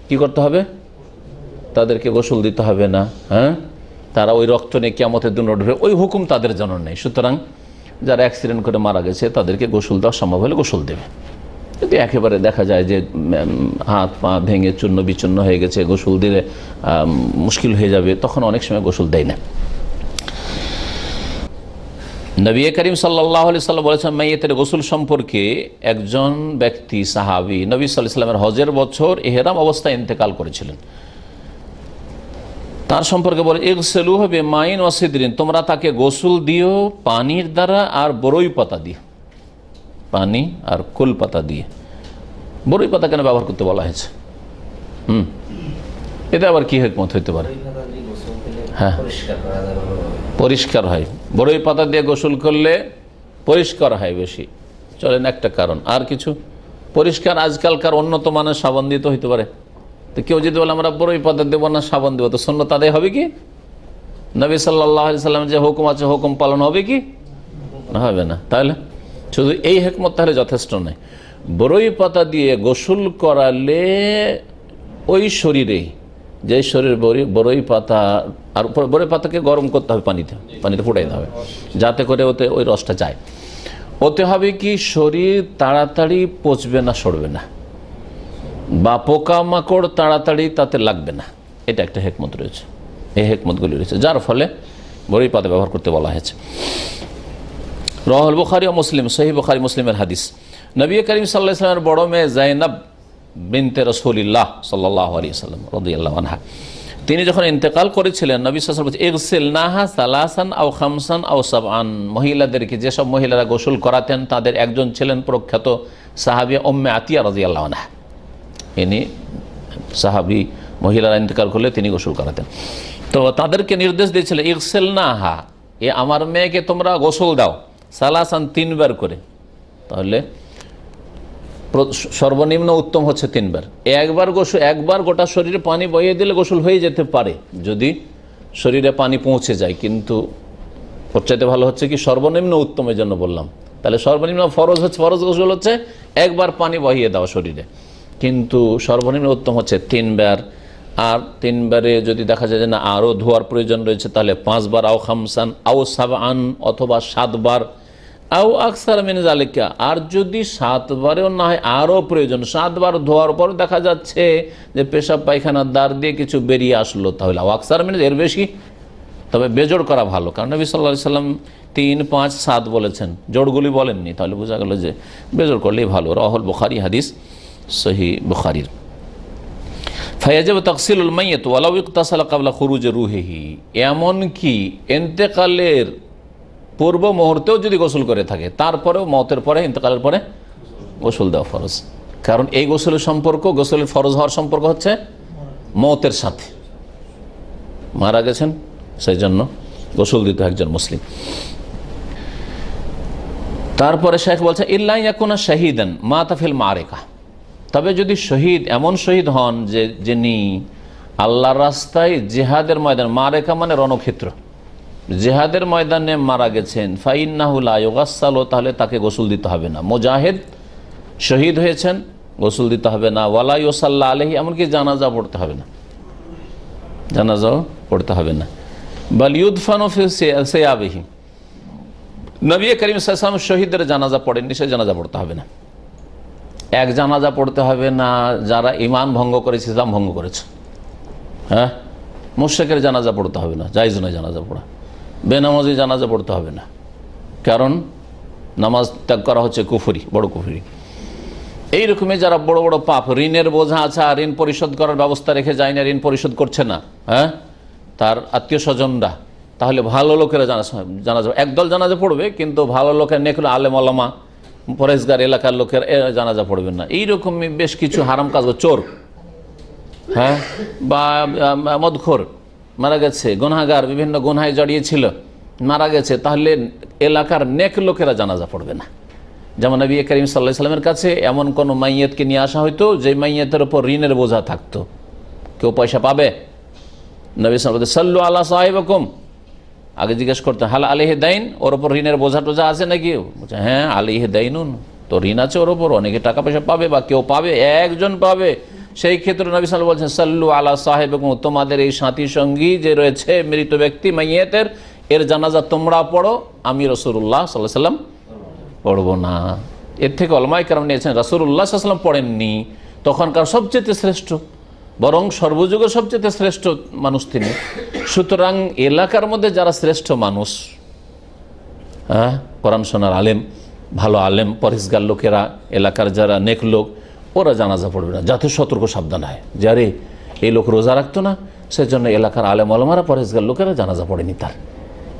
কি করতে হবে, তাদেরকে গোসল দিতে হবে না, হ্যাঁ, তারা ওই রক্ত নিয়ে কিয়ামতের দিন উঠবে, ওই হুকুম তাদের জন্য নেই। সুতরাং যারা অ্যাক্সিডেন্ট করে মারা গেছে তাদেরকে গোসল দেওয়া সম্ভব হলে গোসল দেবে। যদি একেবারে দেখা যায় যে হাত পা ভেঙে চূর্ণ বিচূর্ণ হয়ে গেছে, গোসল দিলে মুশকিল হয়ে যাবে, তখন অনেক সময় গোসল দেয় না। নবী করিম সাল্লাল্লাহু আলাইহি সাল্লাম বলেছেন মাইয়েতের গোসল সম্পর্কে, একজন ব্যক্তি সাহাবী নবী সাল্লাল্লাহু আলাইহি সাল্লামের হজের বছর ইহরাম অবস্থায় ইন্তেকাল করেছিলেন, তার সম্পর্কে বলে ইগসিলুহু বিমাইন ওয়া সিদরিন, তোমরা তাকে গোসল দিও পানির দ্বারা আর বরই পাতা দিয়ে, পানি আর কুল পাতা দিয়ে। বরই পাতা কেন ব্যবহার করতে বলা হয়েছে? এতে আবার কি হিকমত হইতে পারে? হ্যাঁ, পরিষ্কার হয়, বরই পাতা দিয়ে গোসল করলে পরিষ্কার হয় বেশি, চলেন একটা কারণ। আর কিছু পরিষ্কার আজকালকার উন্নত মানের সাবান দিয়ে তো হইতে পারে। তো কেউ যদি বলে আমরা বরই পাতা দেবো না সাবান দেবো, তো সুন্নাত আদায় হবে কি? নবী সাল্লাল্লাহু আলাইহি সাল্লাম যে হুকুম আছে হুকুম পালন হবে কি? না, হবে না। তাহলে শুধু এই হিকমত তাহলে যথেষ্ট নয়। বরই পাতা দিয়ে গোসল করালে ওই শরীরে, যে শরীর বরই পাতা, আর বরই পাতাকে গরম করতে হবে, পানিতে ফুটাইতে হবে যাতে করে ওতে ওই রসটা যায়। ওতে হবে কি শরীর তাড়াতাড়ি পচবে না, সরবে না, বা পোকামাকড় তাড়াতাড়ি তাতে লাগবে না। এটা একটা হিকমত রয়েছে, এই হিকমতগুলি রয়েছে, যার ফলে বরই পাতা ব্যবহার করতে বলা হয়েছে। রাওয়াহুল বুখারী ও মুসলিম, সহিহ বুখারী মুসলিমের হাদিস। নবী করিম সাল্লাল্লাহু আলাইহি ওয়াসাল্লামের বড় মেয়ে যায়েনব বিনতে রাসূলিল্লাহ সাল্লাল্লাহু আলাইহি ওয়াসাল্লাম রাদিয়াল্লাহু আনহা, তিনি যখন ইন্তেকাল করেছিলেন নবী সাল্লাল্লাহু আলাইহি ওয়াসাল্লাম ইগসিলনাহা সালাসান আও খামসান আও সাবআন, মহিলাদেরকে, যেসব মহিলারা গোসল করাতেন তাদের একজন ছিলেন প্রখ্যাত সাহাবী উম্মে আতিয়া রাদিয়াল্লাহু আনহা। ইনি সাহাবী, মহিলারা ইন্তেকাল করলে তিনি গোসল করাতেন। তো তাদেরকে নির্দেশ দিয়েছিলেন ইগসিলনাহা, এ আমার মেয়েকে তোমরা গোসল দাও, সালাসান 3 বার করে। তাহলে সর্বনিম্ন উত্তম হচ্ছে 3 বার। একবার গোটা শরীরে পানি বইয়ে দিলে গোসল হয়ে যেতে পারে যদি শরীরে পানি পৌঁছে যায়, কিন্তু ওর চাইতে ভালো হচ্ছে কি সর্বনিম্ন উত্তমের জন্য বললাম। তাহলে সর্বনিম্ন ফরজ গোসল হচ্ছে একবার পানি বহিয়ে দেওয়া শরীরে, কিন্তু সর্বনিম্ন উত্তম হচ্ছে 3 বার। আর 3 বারে যদি দেখা যায় যে না আরও ধোয়ার প্রয়োজন রয়েছে তাহলে 5 বার, আও খামসান আও সাবআন, অথবা 7 বার, আও আকসার মিন যালিকা। আর যদি 7 বারেও না হয় আরও প্রয়োজন, 7 বার ধোয়ার পর দেখা যাচ্ছে যে পেশাব পায়খানার দ্বার দিয়ে কিছু বেরিয়ে আসলো, তাহলে আও আকসার মিন, এর বেশি। তবে বেজোড় করা ভালো, কারণ নবী সাল্লাল্লাহু আলাইহি সাল্লাম 3, 5, 7 বলেছেন, জোড়গুলি বলেননি, তাহলে বোঝা গেল যে বেজোড় করলেই ভালো। রাওয়াহুল বুখারী, হাদিস সহিহ বুখারীর। ফায়াজিব তাগসিলুল মাইয়িত ওয়ালাউ ইগতাসালা ক্বাবলা খুরুজ রূহিহি, এমনকি ইন্তেকালের পূর্ব মুহূর্তেও যদি গোসল করে থাকে তারপরেও মওতের পরে, ইন্তেকালের পরে গোসল দেওয়া ফরজ। কারণ এই গোসলের সম্পর্ক, গোসলের ফরজ হওয়ার সম্পর্ক হচ্ছে মওতের সাথে, মারা গেছেন সেই জন্য গোসল দিত একজন মুসলিম। তারপরে শেখ বলছে ইল্লা ইয়াকুনা শাহীদান মাতা ফিল মারিকা, তবে যদি শহীদ, এমন শহীদ হন যে যিনি আল্লাহর রাস্তায় জিহাদের ময়দান, মারেকা মানে রণক্ষেত্র, জিহাদের ময়দানে মারা গেছেন, ফাইন্নাহু লা ইউগাসসালু, তাহলে তাকে গোসল দিতে হবে না। মুজাহিদ শহীদ হয়েছেন, গোসল দিতে হবে না। ওয়ালা ইউসাল্লা আলাইহি, এমনকি জানাজা পড়তে হবে না, জানাজাও পড়তে হবে না। বাল ইউদফানু ফি সিয়াবিহি, নবী করিম সাল্লাল্লাহু আলাইহি ওয়াসাল্লাম শহীদের জানাজা পড়েননি, সে জানাজা পড়তে হবে না। এক জানাজা পড়তে হবে না যারা ঈমান ভঙ্গ করেছে, ইসলাম ভঙ্গ করেছে। হ্যাঁ, মুশরিকের জানাজা পড়তে হবে না, জায়েজ নয় জানাজা পড়া। বেনামাজি জানাজা পড়তে হবে না, কারণ নামাজ ত্যাগ করা হচ্ছে কুফরি, বড় কুফরি। এইরকমই যারা বড় বড় পাপ, ঋণের বোঝা আছে আর ঋণ পরিশোধ করার ব্যবস্থা রেখে যায় না, ঋণ পরিশোধ করছে না, হ্যাঁ, তার আত্মীয় স্বজনরা, তাহলে ভালো লোকেরা জানাজা, একদল জানাজা পড়বে, কিন্তু ভালো লোকের নেক আলেম ওলামা পরেশগার এলাকার লোকের জানাজা পড়বেন না। এইরকমই বেশ কিছু হারাম কাজ, চোর, হ্যাঁ, বা মদখোর মারা গেছে, গুনাহগার বিভিন্ন গুনাহে জড়িয়েছিল মারা গেছে, তাহলে এলাকার নেক লোকেরা জানাজা পড়বে না। যেমন নবী করিম সাল্লাল্লাহু আলাইহি ওয়াসাল্লামের কাছে এমন কোন মাইয়িতকে নিয়ে আসা হইতো যে মাইয়িতের উপর ঋণের বোঝা থাকতো, কেউ পয়সা পাবে, নবী সাল্লাল্লাহু আলাইহি ওয়াসাল্লাম সাল্লু আলা সাহিবাকুম, আগে জিজ্ঞেস করতে হাল আলাইহি দাইন, ওর ওপর ঋণের বোঝা টোঝা আছে নাকি? হ্যাঁ, আলাইহি দাইনুন, তো ঋণ আছে ওর ওপর, অনেকে টাকা পয়সা পাবে বা কেউ পাবে, একজন পাবে। সেই ক্ষেত্রে নবী সাল্লাল্লাহু আলাইহি ওয়াসাল্লাম বলছেন সাল্লু আলা সাহিবাকুম, তোমাদের এই সাথী সঙ্গী যে রয়েছে মৃত ব্যক্তি মাইয়িতের, এর জানাজা তোমরা পড়ো, আমি রাসূলুল্লাহ সাল্লাল্লাহু আলাইহি ওয়াসাল্লাম পড়বো না। এর থেকে উলামায়ে কেরাম নিয়েছেন রাসূলুল্লাহ সাল্লাল্লাহু আলাইহি ওয়াসাল্লাম পড়েননি, তখনকার সবচেয়ে শ্রেষ্ঠ, বরং সর্বযুগের সবচেয়ে শ্রেষ্ঠ মানুষ তিনি। সুতরাং এলাকার মধ্যে যারা শ্রেষ্ঠ মানুষ, হ্যাঁ, কোরআন শোনার আলেম, ভালো আলেম, পরহেজগার লোকেরা, এলাকার যারা নেক লোক, ওরা জানাজা পড়বে না, যাতে সতর্ক সাবধান হয় যে আরে এই লোক রোজা রাখতো না, সেজন্য এলাকার আলেম আলমারা, পরহেজগার লোকেরা জানাজা পড়েনি তার।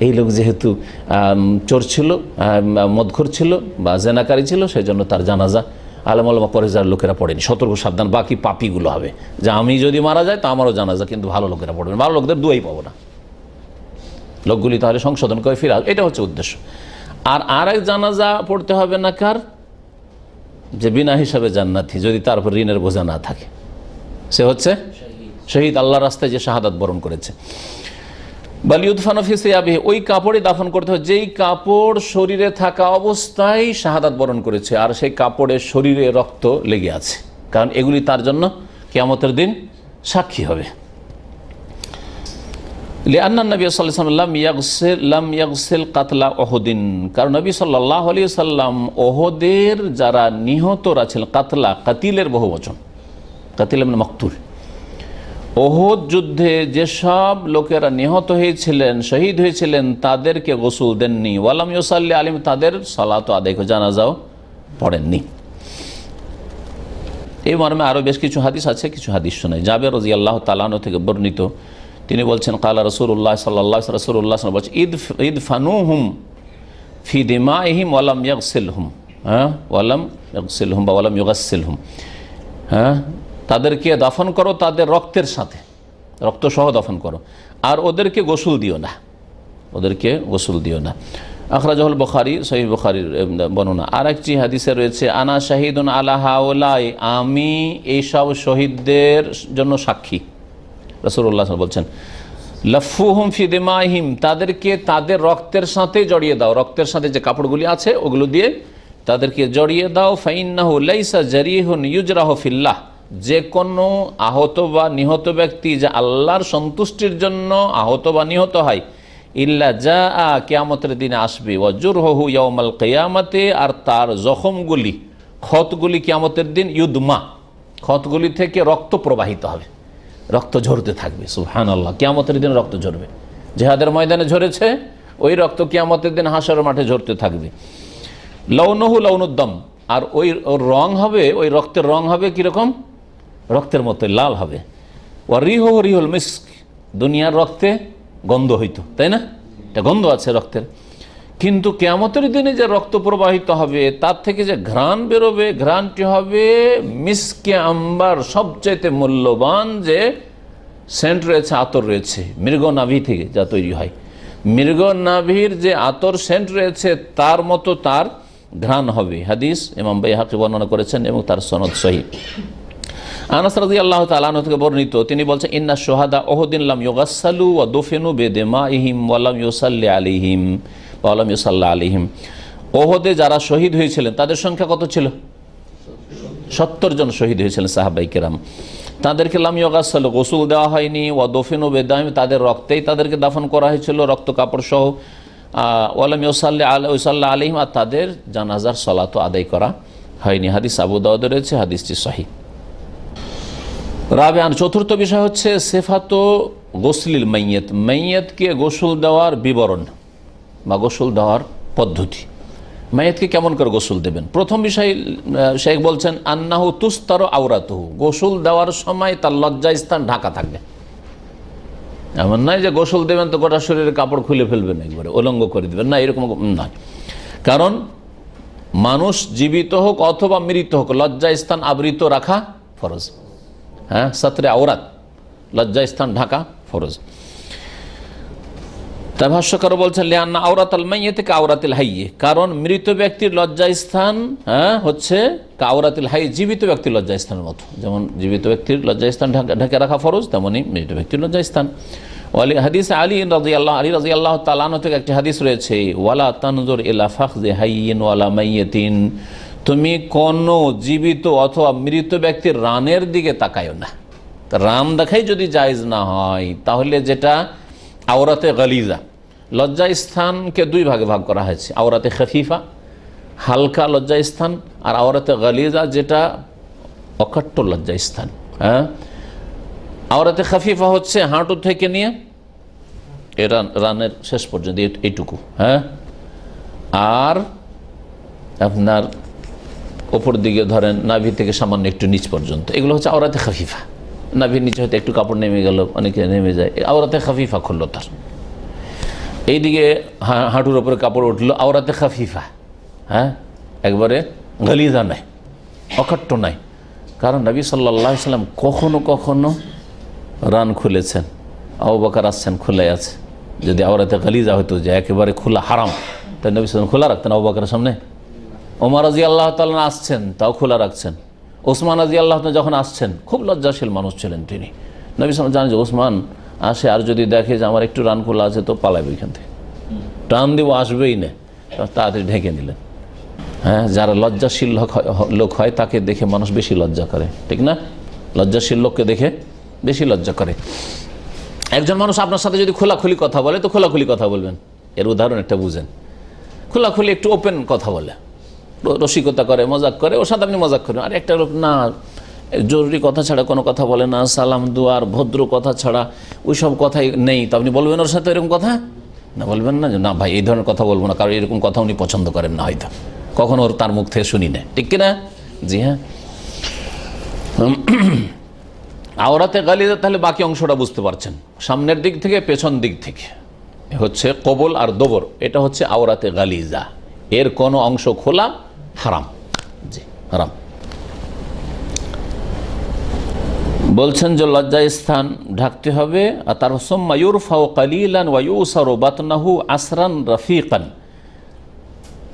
এই লোক যেহেতু চোর ছিল, মদখোর ছিল বা জেনাকারী ছিল, সেই জন্য তার জানাজা আলেম আলমা পরহেজগার লোকেরা পড়েনি। সতর্ক সাবধান, বাকি পাপীগুলো হবে, যে আমি যদি মারা যাই তো আমারও জানাজা, কিন্তু ভালো লোকেরা পড়বেন, ভালো লোকদের দুয়াই পাবো না, লোকগুলি তাহলে সংশোধন করে ফিরে, এটা হচ্ছে উদ্দেশ্য। আর এক জানাজা পড়তে হবে না কার, যে বিনা হিসাবে জান্নাতি, যদি তার উপর ঋণের বোঝা না থাকে, সে হচ্ছে শহীদ, আল্লাহর রাস্তায় যে শাহাদাত বরণ করেছে। ওই কাপড়ে দাফন করতে হবে যেই কাপড় শরীরে থাকা অবস্থায় শাহাদাত বরণ করেছে, আর সেই কাপড়ে শরীরে রক্ত লেগে আছে, কারণ এগুলি তার জন্য কিয়ামতের দিন সাক্ষী হবে। কারণ নবী সাল্লাল্লাহু আলাইহি ওয়াসাল্লাম ওহদের যারা নিহতরা ছিলেন, কাতলা, কাতিলের বহু বচন, কাতিল মানে মকতুল, ওহদ যুদ্ধে যেসব লোকেরা নিহত হয়েছিলেন, শহীদ হয়েছিলেন, তাদেরকে গোসল দেননি। ওয়ালাম ইউসাল্লি আলিম, তাদের সালাত আদায় করে জানাজাও পড়েননি। এই মর্মে আরও বেশ কিছু হাদিস আছে, কিছু হাদিস শোনায়। জাবের রাদিয়াল্লাহু তাআলা আনহু থেকে বর্ণিত, তিনি বলছেন কালা রাসূলুল্লাহ সাল্লাল্লাহু আলাইহি ওয়াসাল্লাম বলছেন ইদফানুহুম ফি দিমাইহিম ওয়ালাম ইয়াগসিলহুম, ওয়ালাম ইয়াগসিলহুম বা ওয়ালাম ইউগাসসিলহুম, তাদেরকে দাফন করো তাদের রক্তের সাথে, রক্ত সহ দাফন করো, আর ওদেরকে গোসল দিও না, ওদেরকে গোসল দিও না। আখরাজাহুল বুখারী, সহিহ বুখারীর বর্ণনা। আর একটি হাদিসে রয়েছে আনা শাহিদুন আলা হাউলাই, আমি এইসব শহীদদের জন্য সাক্ষী। রাসূলুল্লাহ বলছেন লাফুহুম ফি দিমাইহিম, তাদেরকে তাদের রক্তের সাথে জড়িয়ে দাও, রক্তের সাথে যে কাপড়গুলি আছে ওগুলো দিয়ে তাদেরকে জড়িয়ে দাও। ফাইন্নাহু লাইসা জারিহুন ইউজরাহু ফিল্লাহ, যে কোনো আহত বা নিহত ব্যক্তি যে আল্লাহর সন্তুষ্টির জন্য আহত বা নিহত হয়, ইল্লা জাআ, কিয়ামতের দিনে আসবে, ওয়াজুরহু ইয়াউমাল কিয়ামাতে, আর তার জখমগুলি, ক্ষতগুলি কিয়ামতের দিন ইউদমা, ক্ষতগুলি থেকে রক্ত প্রবাহিত হবে, রক্ত ঝরতে থাকবে। সুবহানাল্লাহ, কিয়ামতের দিন রক্ত ঝরবে, জিহাদের ময়দানে ঝরেছে ওই রক্ত কিয়ামতের দিন হাশরের মাঠে ঝরতে থাকবে। লাউনুহু লাউনুদ্দম, আর ওই রং হবে, ওই রক্তের রং হবে কীরকম, রক্তের মতো লাল হবে। ওয়া রিহুহু রিহুল মিস্ক, দুনিয়ার রক্তে গন্ধ হইতো, তাই না, এটা গন্ধ আছে রক্তের, কিন্তু কিয়ামতের দিনে যে রক্ত প্রবাহিত হবে তার থেকে যে ঘ্রাণ বেরোবে, ঘ্রাণটি হবে মিসকে আম্বার, সবচাইতে মূল্যবান যে সেন্ট রয়েছে, আতর রয়েছে মৃগ নাভি থেকে যা তৈরি হয়, মৃগ নাভির যে আতর সেন্ট রয়েছে তার মতো তার ঘ্রাণ হবে। হাদিস ইমাম বাইহাকি বর্ণনা করেছেন এবং তার সনদ সহিহ। আনাস রাদিয়াল্লাহু তাআলা আনহু থেকে বর্ণিত, তিনি বলছেন ইন্না শুহাদা উহুদিন লাম ইউগাসসালু ওয়া দুফিনু বিদিমাইহিম ওয়া লাম ইউসাল্লি আলাইহিম ওয়া লাম ইউসাল্লা আলাইহিম। ওহদে যারা শহীদ হয়েছিলেন তাদের সংখ্যা কত ছিল? 70 জন শহীদ হয়েছিলেন সাহাবায়ে কেরাম। তাদেরকে লাম ইউগাসসালু, গোসল দেওয়া হয়নি, ওয়া দুফিনু বিদিমাইহিম, তাদের রক্তেই তাদেরকে দাফন করা হয়েছিল, রক্ত কাপড় সহ, ওয়া লাম ইউসাল্লা আলাইহিম, আর তাদের জানাজার সালাত আদায় করা হয়নি। হাদিস আবু দাউদে রয়েছে, হাদিসটি সহিহ। রাবিআন, চতুর্থ বিষয় হচ্ছে সিফাতু গোসলিল মাইয়িত, মাইয়িতকে গোসল দেওয়ার বিবরণ বা গোসল দেওয়ার পদ্ধতি। মাইয়িতকে কেমন করে গোসল দেবেন? প্রথম বিষয় শেখ বলছেন আন্নাহু তুস্তারু আওরাতুহু, গোসল দেওয়ার সময় তার লজ্জা স্থান ঢাকা থাকবে। এমন নয় যে গোসল দেবেন তো গোটা শরীরের কাপড় খুলে ফেলবেন, একবারে উলঙ্গ করে দেবেন, না, এরকম নয়। কারণ মানুষ জীবিত হোক অথবা মৃত হোক, লজ্জা স্থান আবৃত রাখা ফরজ। সাতরে আওরাত, লজ্জা স্থান ঢাকা ফরজ। তাই ভাষ্যকার বলছেন লিআন্না আওরাতাল মাইয়িতি কাওরাতিল হাইয়্যি, কারণ মৃত ব্যক্তির লজ্জা স্থান হচ্ছে কাওরাতিল হাইয়্যি, জীবিত ব্যক্তির লজ্জা স্থানের মতো। যেমন জীবিত ব্যক্তির লজ্জা স্থান ঢাকা রাখা ফরজ, তেমনি মৃত ব্যক্তির লজ্জা স্থান। হাদিস আলী রাদিয়াল্লাহু তাআলা আনহু থেকে একটি হাদিস রয়েছে, ওয়ালা তানজুর ইলা ফাখযি হাইয়িন ওয়ালা মাইয়িতিন, তুমি কোনো জীবিত অথবা মৃত ব্যক্তির রানের দিকে তাকায়ও না। রান দেখাই যদি জায়েজ না হয়, তাহলে যেটা আওরাতে গালিজা, লজ্জা স্থানকে দুই ভাগে ভাগ করা হয়েছে, আওরাতে খফিফা, হালকা লজ্জা স্থান, আর আওরাতে গালিজা যেটা অকাট্য লজ্জা স্থান। আওরাতে খফিফা হচ্ছে হাঁটু থেকে নিয়ে রানের শেষ পর্যন্ত এইটুকু, আর আপনার ওপর দিকে ধরেন নাভি থেকে সামান্য একটু নিচ পর্যন্ত, এগুলো হচ্ছে আওরাতে খাফিফা। নাভির নিচে হয়তো একটু কাপড় নেমে গেল, অনেকে নেমে যায়, আওরাতে খাফিফা খুললো তার। এইদিকে হাঁটুর ওপরে কাপড় উঠলো, আওরাতে খাফিফা, হ্যাঁ, একবারে গালিজা নাই, অকাট্য নাই। কারণ নবী সাল্লাল্লাহু আলাইহি সাল্লাম কখনো কখনো রান খুলেছেন, আবু বকর আসছেন খোলাই আছে, যদি আওরাতে গালিজা হতো যে একেবারে খোলা হারাম, তাই নবী সাল্লাম খোলা রাখতেন আবু বকরের সামনে? ওমর রাদিয়াল্লাহু তাআলা আসছেন, তাও খোলা রাখছেন। ওসমান রাদিয়াল্লাহু তাআলা যখন আসছেন, খুব লজ্জাশীল মানুষ ছিলেন তিনি, নবী সাল্লাম জানেন যে ওসমান আসে আর যদি দেখে যে আমার একটু রান খোলা আছে তো পালাবে ওইখান থেকে, টান দিব আসবেই না, তাড়াতাড়ি ঢেকে নিলেন। হ্যাঁ, যারা লজ্জাশীল লোক হয় তাকে দেখে মানুষ বেশি লজ্জা করে, ঠিক না? লজ্জাশীল লোককে দেখে বেশি লজ্জা করে। একজন মানুষ আপনার সাথে যদি খোলাখুলি কথা বলে তো খোলাখুলি কথা বলবেন, এর উদাহরণ একটা বুঝেন। খোলাখুলি একটু ওপেন কথা বলে, রসিকতা করে, মজাক করে, ওর সাথে আপনি মজাক করেন। আর একটা লোক না, জরুরি কথা ছাড়া কোনো কথা বলে না, সালাম দুয়ার ভদ্র কথা ছাড়া ওই সব কথাই নেই, তো আপনি বলবেন ওর সাথে এরকম কথা? না, বলবেন না যে না ভাই এই ধরনের কথা বলবো না, কারণ এরকম কথা উনি পছন্দ করেন না, হয়তো কখনো ওর তার মুখ থেকে শুনি না, ঠিক কিনা? জি হ্যাঁ। আওরাতে গালিজা, তাহলে বাকি অংশটা বুঝতে পারছেন, সামনের দিক থেকে পেছন দিক থেকে হচ্ছে কবল আর দবর, এটা হচ্ছে আওরাতে গালিজা। এর কোনো অংশ খোলা হারাম, জি হারাম। বলছেন যে লজ্জা স্থান ঢাকতে হবে। আর তার সুম্মা ইউরফাউ কালিলান ওয়া ইউসারু বাতনাহু আসরান রাফিকান,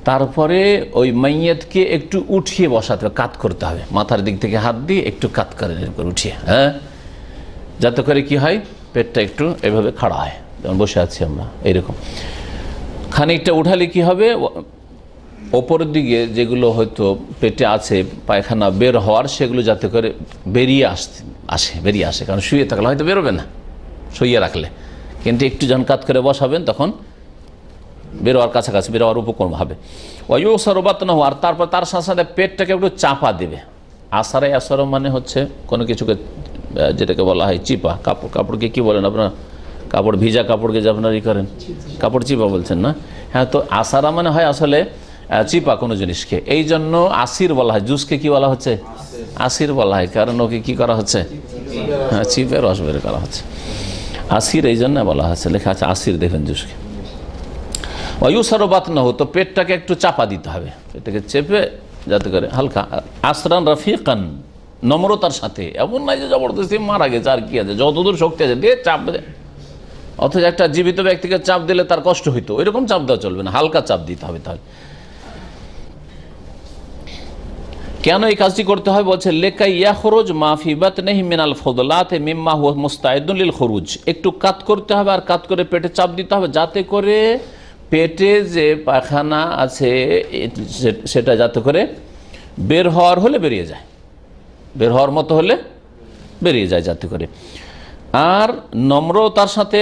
তারপরে ওই মাইয়াতকে একটু উঠিয়ে বসাতে হবে, কাত করতে হবে, মাথার দিক থেকে হাত দিয়ে একটু কাত করে উঠিয়ে, হ্যাঁ, যাতে করে কি হয় পেটটা একটু এভাবে খাড়া হয়, যেমন বসে আছি আমরা এইরকম। খানিকটা উঠালে কি হবে, ওপরের দিকে যেগুলো হয়তো পেটে আছে পায়খানা বের হওয়ার, সেগুলো যাতে করে বেরিয়ে বেরিয়ে আসে, কারণ শুয়ে থাকলে হয়তো বেরোবে না শুয়ে রাখলে, কিন্তু একটু যখন কাত করে বসাবেন তখন বেরোয়ার কাছাকাছি, বেরোয়ার উপক্রম হবে। ওয়ুসারবাত না, আর তারপর তার সাথে সাথে পেটটাকে একটু চাপা দেবে। আসারে আসারো মানে হচ্ছে কোনো কিছুকে, যেটাকে বলা হয় চিপা, কাপড়কে কি বলেন আপনার, কাপড় ভিজা কাপড়কে যে আপনার ই করেন, কাপড় চিপা বলছেন না? হ্যাঁ, তো আসারা মানে হয় আসলে চিপা কোনো জিনিসকে, এই জন্য আসির বলা হয়, জুসকে কি বলা হচ্ছে, আসির বলা হয়, কারণ ওকে কি করা হচ্ছে, হ্যাঁ চিপে রস বের করা হচ্ছে, আসির এই জন্য বলা হচ্ছে, লেখা আছে আসির, দেখবেন জুসকে। ওয়ুসারবাত না হতো, পেটটাকে একটু চাপা দিতে হবে, পেটটাকে চেপে যাতে করে হালকা, আসরান রাফিকান, নম্রতার সাথে, এমন নাই যে জবরদস্তি মারা গেছে আর কি আছে, যতদূর শক্তি আছে দিয়ে চাপ দেয়, অথচ একটা জীবিত ব্যক্তিকে চাপ দিলে তার কষ্ট হইতো, ওইরকম চাপ দেওয়া চলবে না, হালকা চাপ দিতে হবে। তাহলে কেন এই কাজটি করতে হয় বলছে, লেকাই ইয়াখরুজ মাফি বাতনিহি মিনাল ফুদলাত মিম্মা হুয়া মুস্তাইদুন লিল খুরুজ, একটু কাত করতে হবে আর কাত করে পেটে চাপ দিতে হবে, যাতে করে পেটে যে পায়খানা আছে সেটা যাতে করে বের হওয়ার হলে বেরিয়ে যায়, বের হওয়ার মতো হলে বেরিয়ে যায় যাতে করে। আর নম্রতার সাথে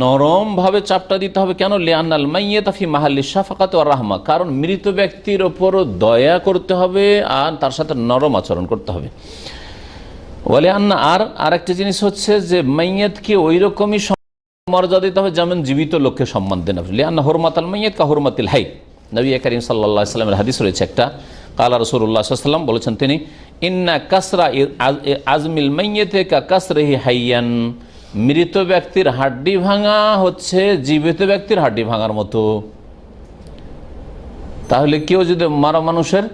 নরমভাবে চাপটা দিতে হবে। কেন? লিআন্নাল মাইয়িতা ফি মাহাল্লি শাফাকাত ওয়া রাহমা, কারণ মৃত ব্যক্তির ওপর দয়া করতে হবে আর তার সাথে নরম আচরণ করতে হবে। বলে আন্না, আর আরেকটা জিনিস হচ্ছে যে মাইয়াতকে ওই রকমই মর্যাদা দিতে হবে যেমন জীবিত লোককে সম্মান দেন। লিআন্না হুরমাতাল মাইয়াত কা হুরমাতিল হাই, নবী করিম সাল্লাল্লাহু আলাইহি ওয়াসাল্লামের হাদিস রয়েছে একটা, কালা রাসূলুল্লাহ সাল্লাল্লাহু আলাইহি ওয়াসাল্লাম বলেছেন তিনি, ইন্না কাসরা আজমিল মাইয়াতি কা কাসরিহি হাইয়ান, মৃত ব্যক্তির হাড্ডি ভাঙা হচ্ছে জীবিত ব্যক্তির হাড্ডি ভাঙার মতো। তাহলে কেউ যদি মারা মানুষের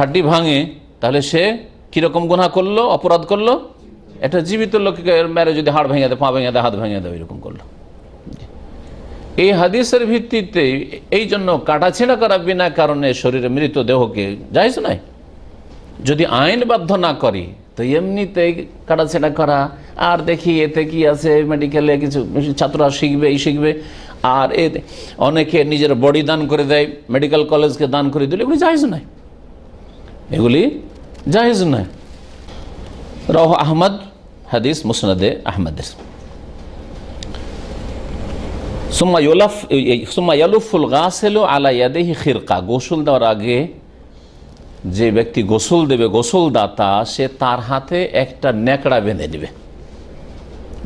হাড্ডি ভাঙে তাহলে সে কিরকম গুনাহ করলো, অপরাধ করলো? একটা জীবিত লোককে মেরে যদি হাড় ভেঙে দেয়, পা ভেঙে দেয়, হাত ভেঙে দেয়, এরকম করলো। এই হাদিসের ভিত্তিতে এই জন্য কাটাছেঁড়া করা বিনা কারণে শরীরে মৃত দেহকে জায়েজ নয়। যদি আইন বাধ্য না করি তো এমনিতে কাটাছেঁড়া করা, আর দেখি এতে কি আছে, মেডিকেলে কিছু ছাত্ররা শিখবে, এই শিখবে, আর এ অনেকে নিজের বডি দান করে দেয়, মেডিকেল কলেজকে দান করে দিলে, এগুলি জায়েজ নয়, এগুলি জায়েজ নয়। রাহ আহমদ, হাদিস মুসনাদে আহমদের। সুম্মা ইয়ালুফুল গাসিলু আলা ইয়াদিহি খিরকা, গোসল দেওয়ার আগে যে ব্যক্তি গোসল দেবে, গোসলদাতা, সে তার হাতে একটা ন্যাকড়া বেঁধে নেবে।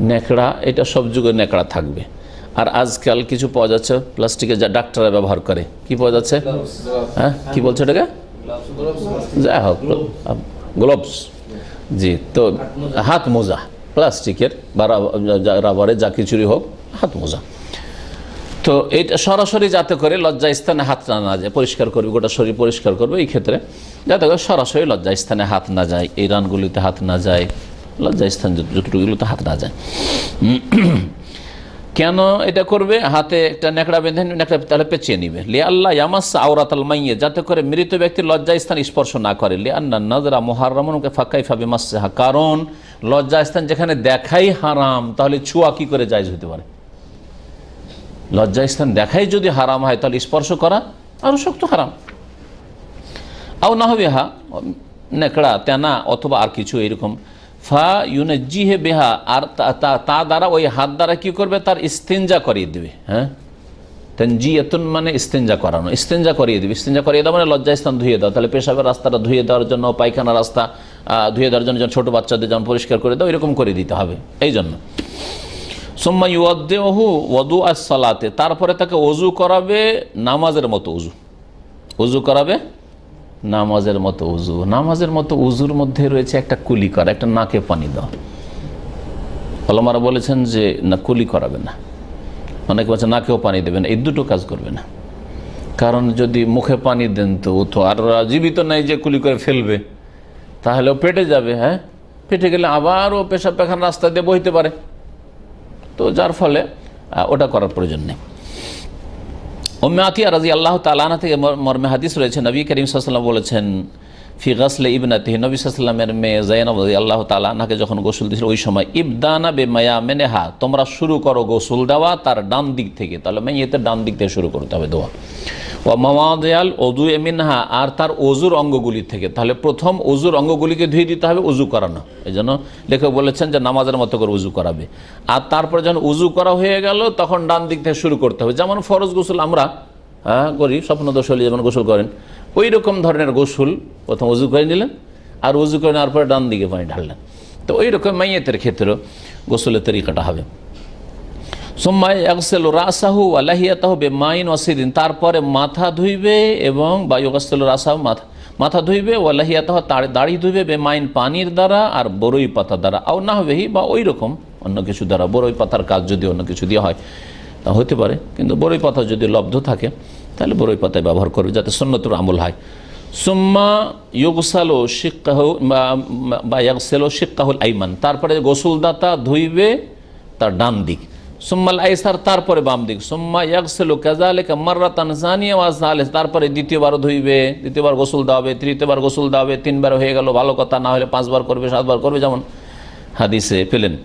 ন্যাকড়া, এটা সব যুগে ন্যাকড়া থাকবে। আর আজকাল কিছু পাওয়া যাচ্ছে প্লাস্টিকের, যা ডাক্তাররা ব্যবহার করে, কি পাওয়া যাচ্ছে? হ্যাঁ, কি বলছে এটাকে? যাই হোক, গ্লোভস। জি, তো হাত মোজা প্লাস্টিকের বা রাবারের, যা কিছুরই হোক, হাত মোজা। তো এইটা সরাসরি যাতে করে লজ্জা স্থানে হাত না যায়, পরিষ্কার করবে, গোটা শরীর পরিষ্কার করবে, এই ক্ষেত্রে যাতে করে সরাসরি লজ্জা স্থানে হাত না যায়, এই রানগুলিতে হাত না যায়, লজ্জা স্থান যতটুকুগুলোতে হাত না যায়। কেন এটা করবে? হাতে একটা ন্যাকড়া বেঁধে, ন্যাকড়া তাহলে পেঁচিয়ে নিবে। লি আল্লাহ ইয়ামাস আওরাতাল মাইয়ে, যাতে করে মৃত ব্যক্তির লজ্জা স্থান স্পর্শ না করে। লি আন্না নাজরা মুহাররামুনকে ফাকাইফা বিমাসসিহা, কারণ লজ্জা স্থান যেখানে দেখাই হারাম, তাহলে ছোঁয়া কি করে জায়েজ হতে পারে? লজ্জা স্থান দেখাই যদি হারাম হয়, তাহলে স্পর্শ করা আরো শক্ত হারাম। আও না হবে হা, নেকড়া, তেনা অথবা আর কিছু এরকম। ফা ইউনাজ্জিহে বেহা, আর তা দ্বারা, ওই হাত দ্বারা কি করবে? তার ইস্তেঞ্জা করিয়ে দেবে। হ্যাঁ, তানজিয়াতুন মানে ইস্তেঞ্জা করানো, ইস্তেঞ্জা করিয়ে দেবে। ইস্তেঞ্জা করিয়ে দেওয়া মানে লজ্জা স্থান ধুয়ে দাও। তাহলে পেশাবের রাস্তাটা ধুয়ে দেওয়ার জন্য, পায়খানা রাস্তা ধুয়ে দেওয়ার জন্য, ছোট বাচ্চাদের যেমন পরিষ্কার করে দাও, এরকম করে দিতে হবে। এই জন্য সুম্মা ইউআদ্দিহু ওয়াদু আস-সালাতে, তারপরে তাকে ওযু করাবে নামাজের মতো ওযু। ওযু করাবে নামাজের মতো ওযু। নামাজের মতো ওযুর মধ্যে রয়েছে একটা কুলি করা, একটা নাকে পানি দাও। ওলামারা বলেছেন যে না, কুলি করাবে না, অনেকে বলছে নাকেও পানি দেবেন, এই দুটো কাজ করবে না। কারণ যদি মুখে পানি দেন তো ও তো আর জীবিত নাই যে কুলি করে ফেলবে, তাহলে ও পেটে যাবে। হ্যাঁ, পেটে গেলে আবার ও পেশাব পায়খানা রাস্তা দিয়ে বইতে পারে, তো যার ফলে ওটা করার প্রয়োজন নেই। উম্মে আতিয়া রাদিয়াল্লাহু তাআলা আনহা থেকে মর্মে হাদিস রয়েছে, নবী করিম সাল্লাল্লাহু আলাইহি ওয়াসাল্লাম বলেছেন, ফি গাসলি ইবনাতিহি, নবী সাল্লাল্লাহু আলাইহি ওয়াসাল্লামের মেয়ে যায়েনব রাদিয়াল্লাহু তাআলা আনহাকে যখন গোসল দিয়েছিল, ওই সময় ইবদানা বিমায়ামিনহা, তোমরা শুরু করো গোসল দেওয়া তার ডান দিক থেকে। তাহলে মাইয়েতের ডান দিক থেকে শুরু করতে হবে দোয়া। ওয়া মাওয়াদিয়াল ওযু মিনহা, আর তার ওযুর অঙ্গগুলি থেকে। তাহলে প্রথম ওযুর অঙ্গগুলিকে ধুয়ে দিতে হবে, ওযু করানো। এই জন্য লেখক বলেছেন যে নামাজের মতো করে ওযু করাবে। আর তারপরে যখন ওযু করা হয়ে গেল, তখন ডান দিক থেকে শুরু করতে হবে। যেমন ফরজ গোসল আমরা করি, স্বপ্নদোষ হলে যেমন গোসল করেন, ওই রকম ধরনের গোসল প্রথম ওযু করে নিলেন, আর ওযু করে নেওয়ার পরে ডান দিকে পানি ঢাললেন। তো ওই রকম মাইয়েতের ক্ষেত্রেও গোসলের তরিকাটা হবে। সুম্মা ইয়াগসিলু রাসাহু ওয়া লাহিয়াতাহু বিমাইন ওয়া সিদিন, তারপরে মাথা ধুইবে এবং বা ইয়াগসিলু রাসাহু, মাথা ধুইবে, ওয়া লাহিয়াতাহু, দাড়ি ধুইবে, বিমাইন পানির দ্বারা আর বরই পাতা দ্বারা, আও নাহবিহি, বা ওই রকম অন্য কিছু দ্বারা। বরই পাতার কাজ যদি অন্য কিছু দিয়ে হয় তা হতে পারে, কিন্তু বরই পাতা যদি লব্ধ থাকে তাহলে বরই পাতায় ব্যবহার করবে, যাতে সুন্নতুর আমল হয়। সুম্মা ইউগসালু শিক্কাহু বা ইয়াগসিলু শিক্কাহুল আইমান, তারপরে গোসলদাতা ধুইবে তার ডান দিক। সুম্মাল আইসার, তারপরে বাম দিক। সুম্মা ইয়াগসিলু কাযালিকা মাররাতান সানিয়া ওয়া সালিস, তারপরে দ্বিতীয়বার ধুইবে, দ্বিতীয়বার গোসল দেওয়া হবে, তৃতীয়বার গোসল দেওয়া হবে। 3 বার হয়ে গেল ভালো কথা, না হলে 5 বার করবে, 7 বার করবে, যেমন হাদিসে পেলেন।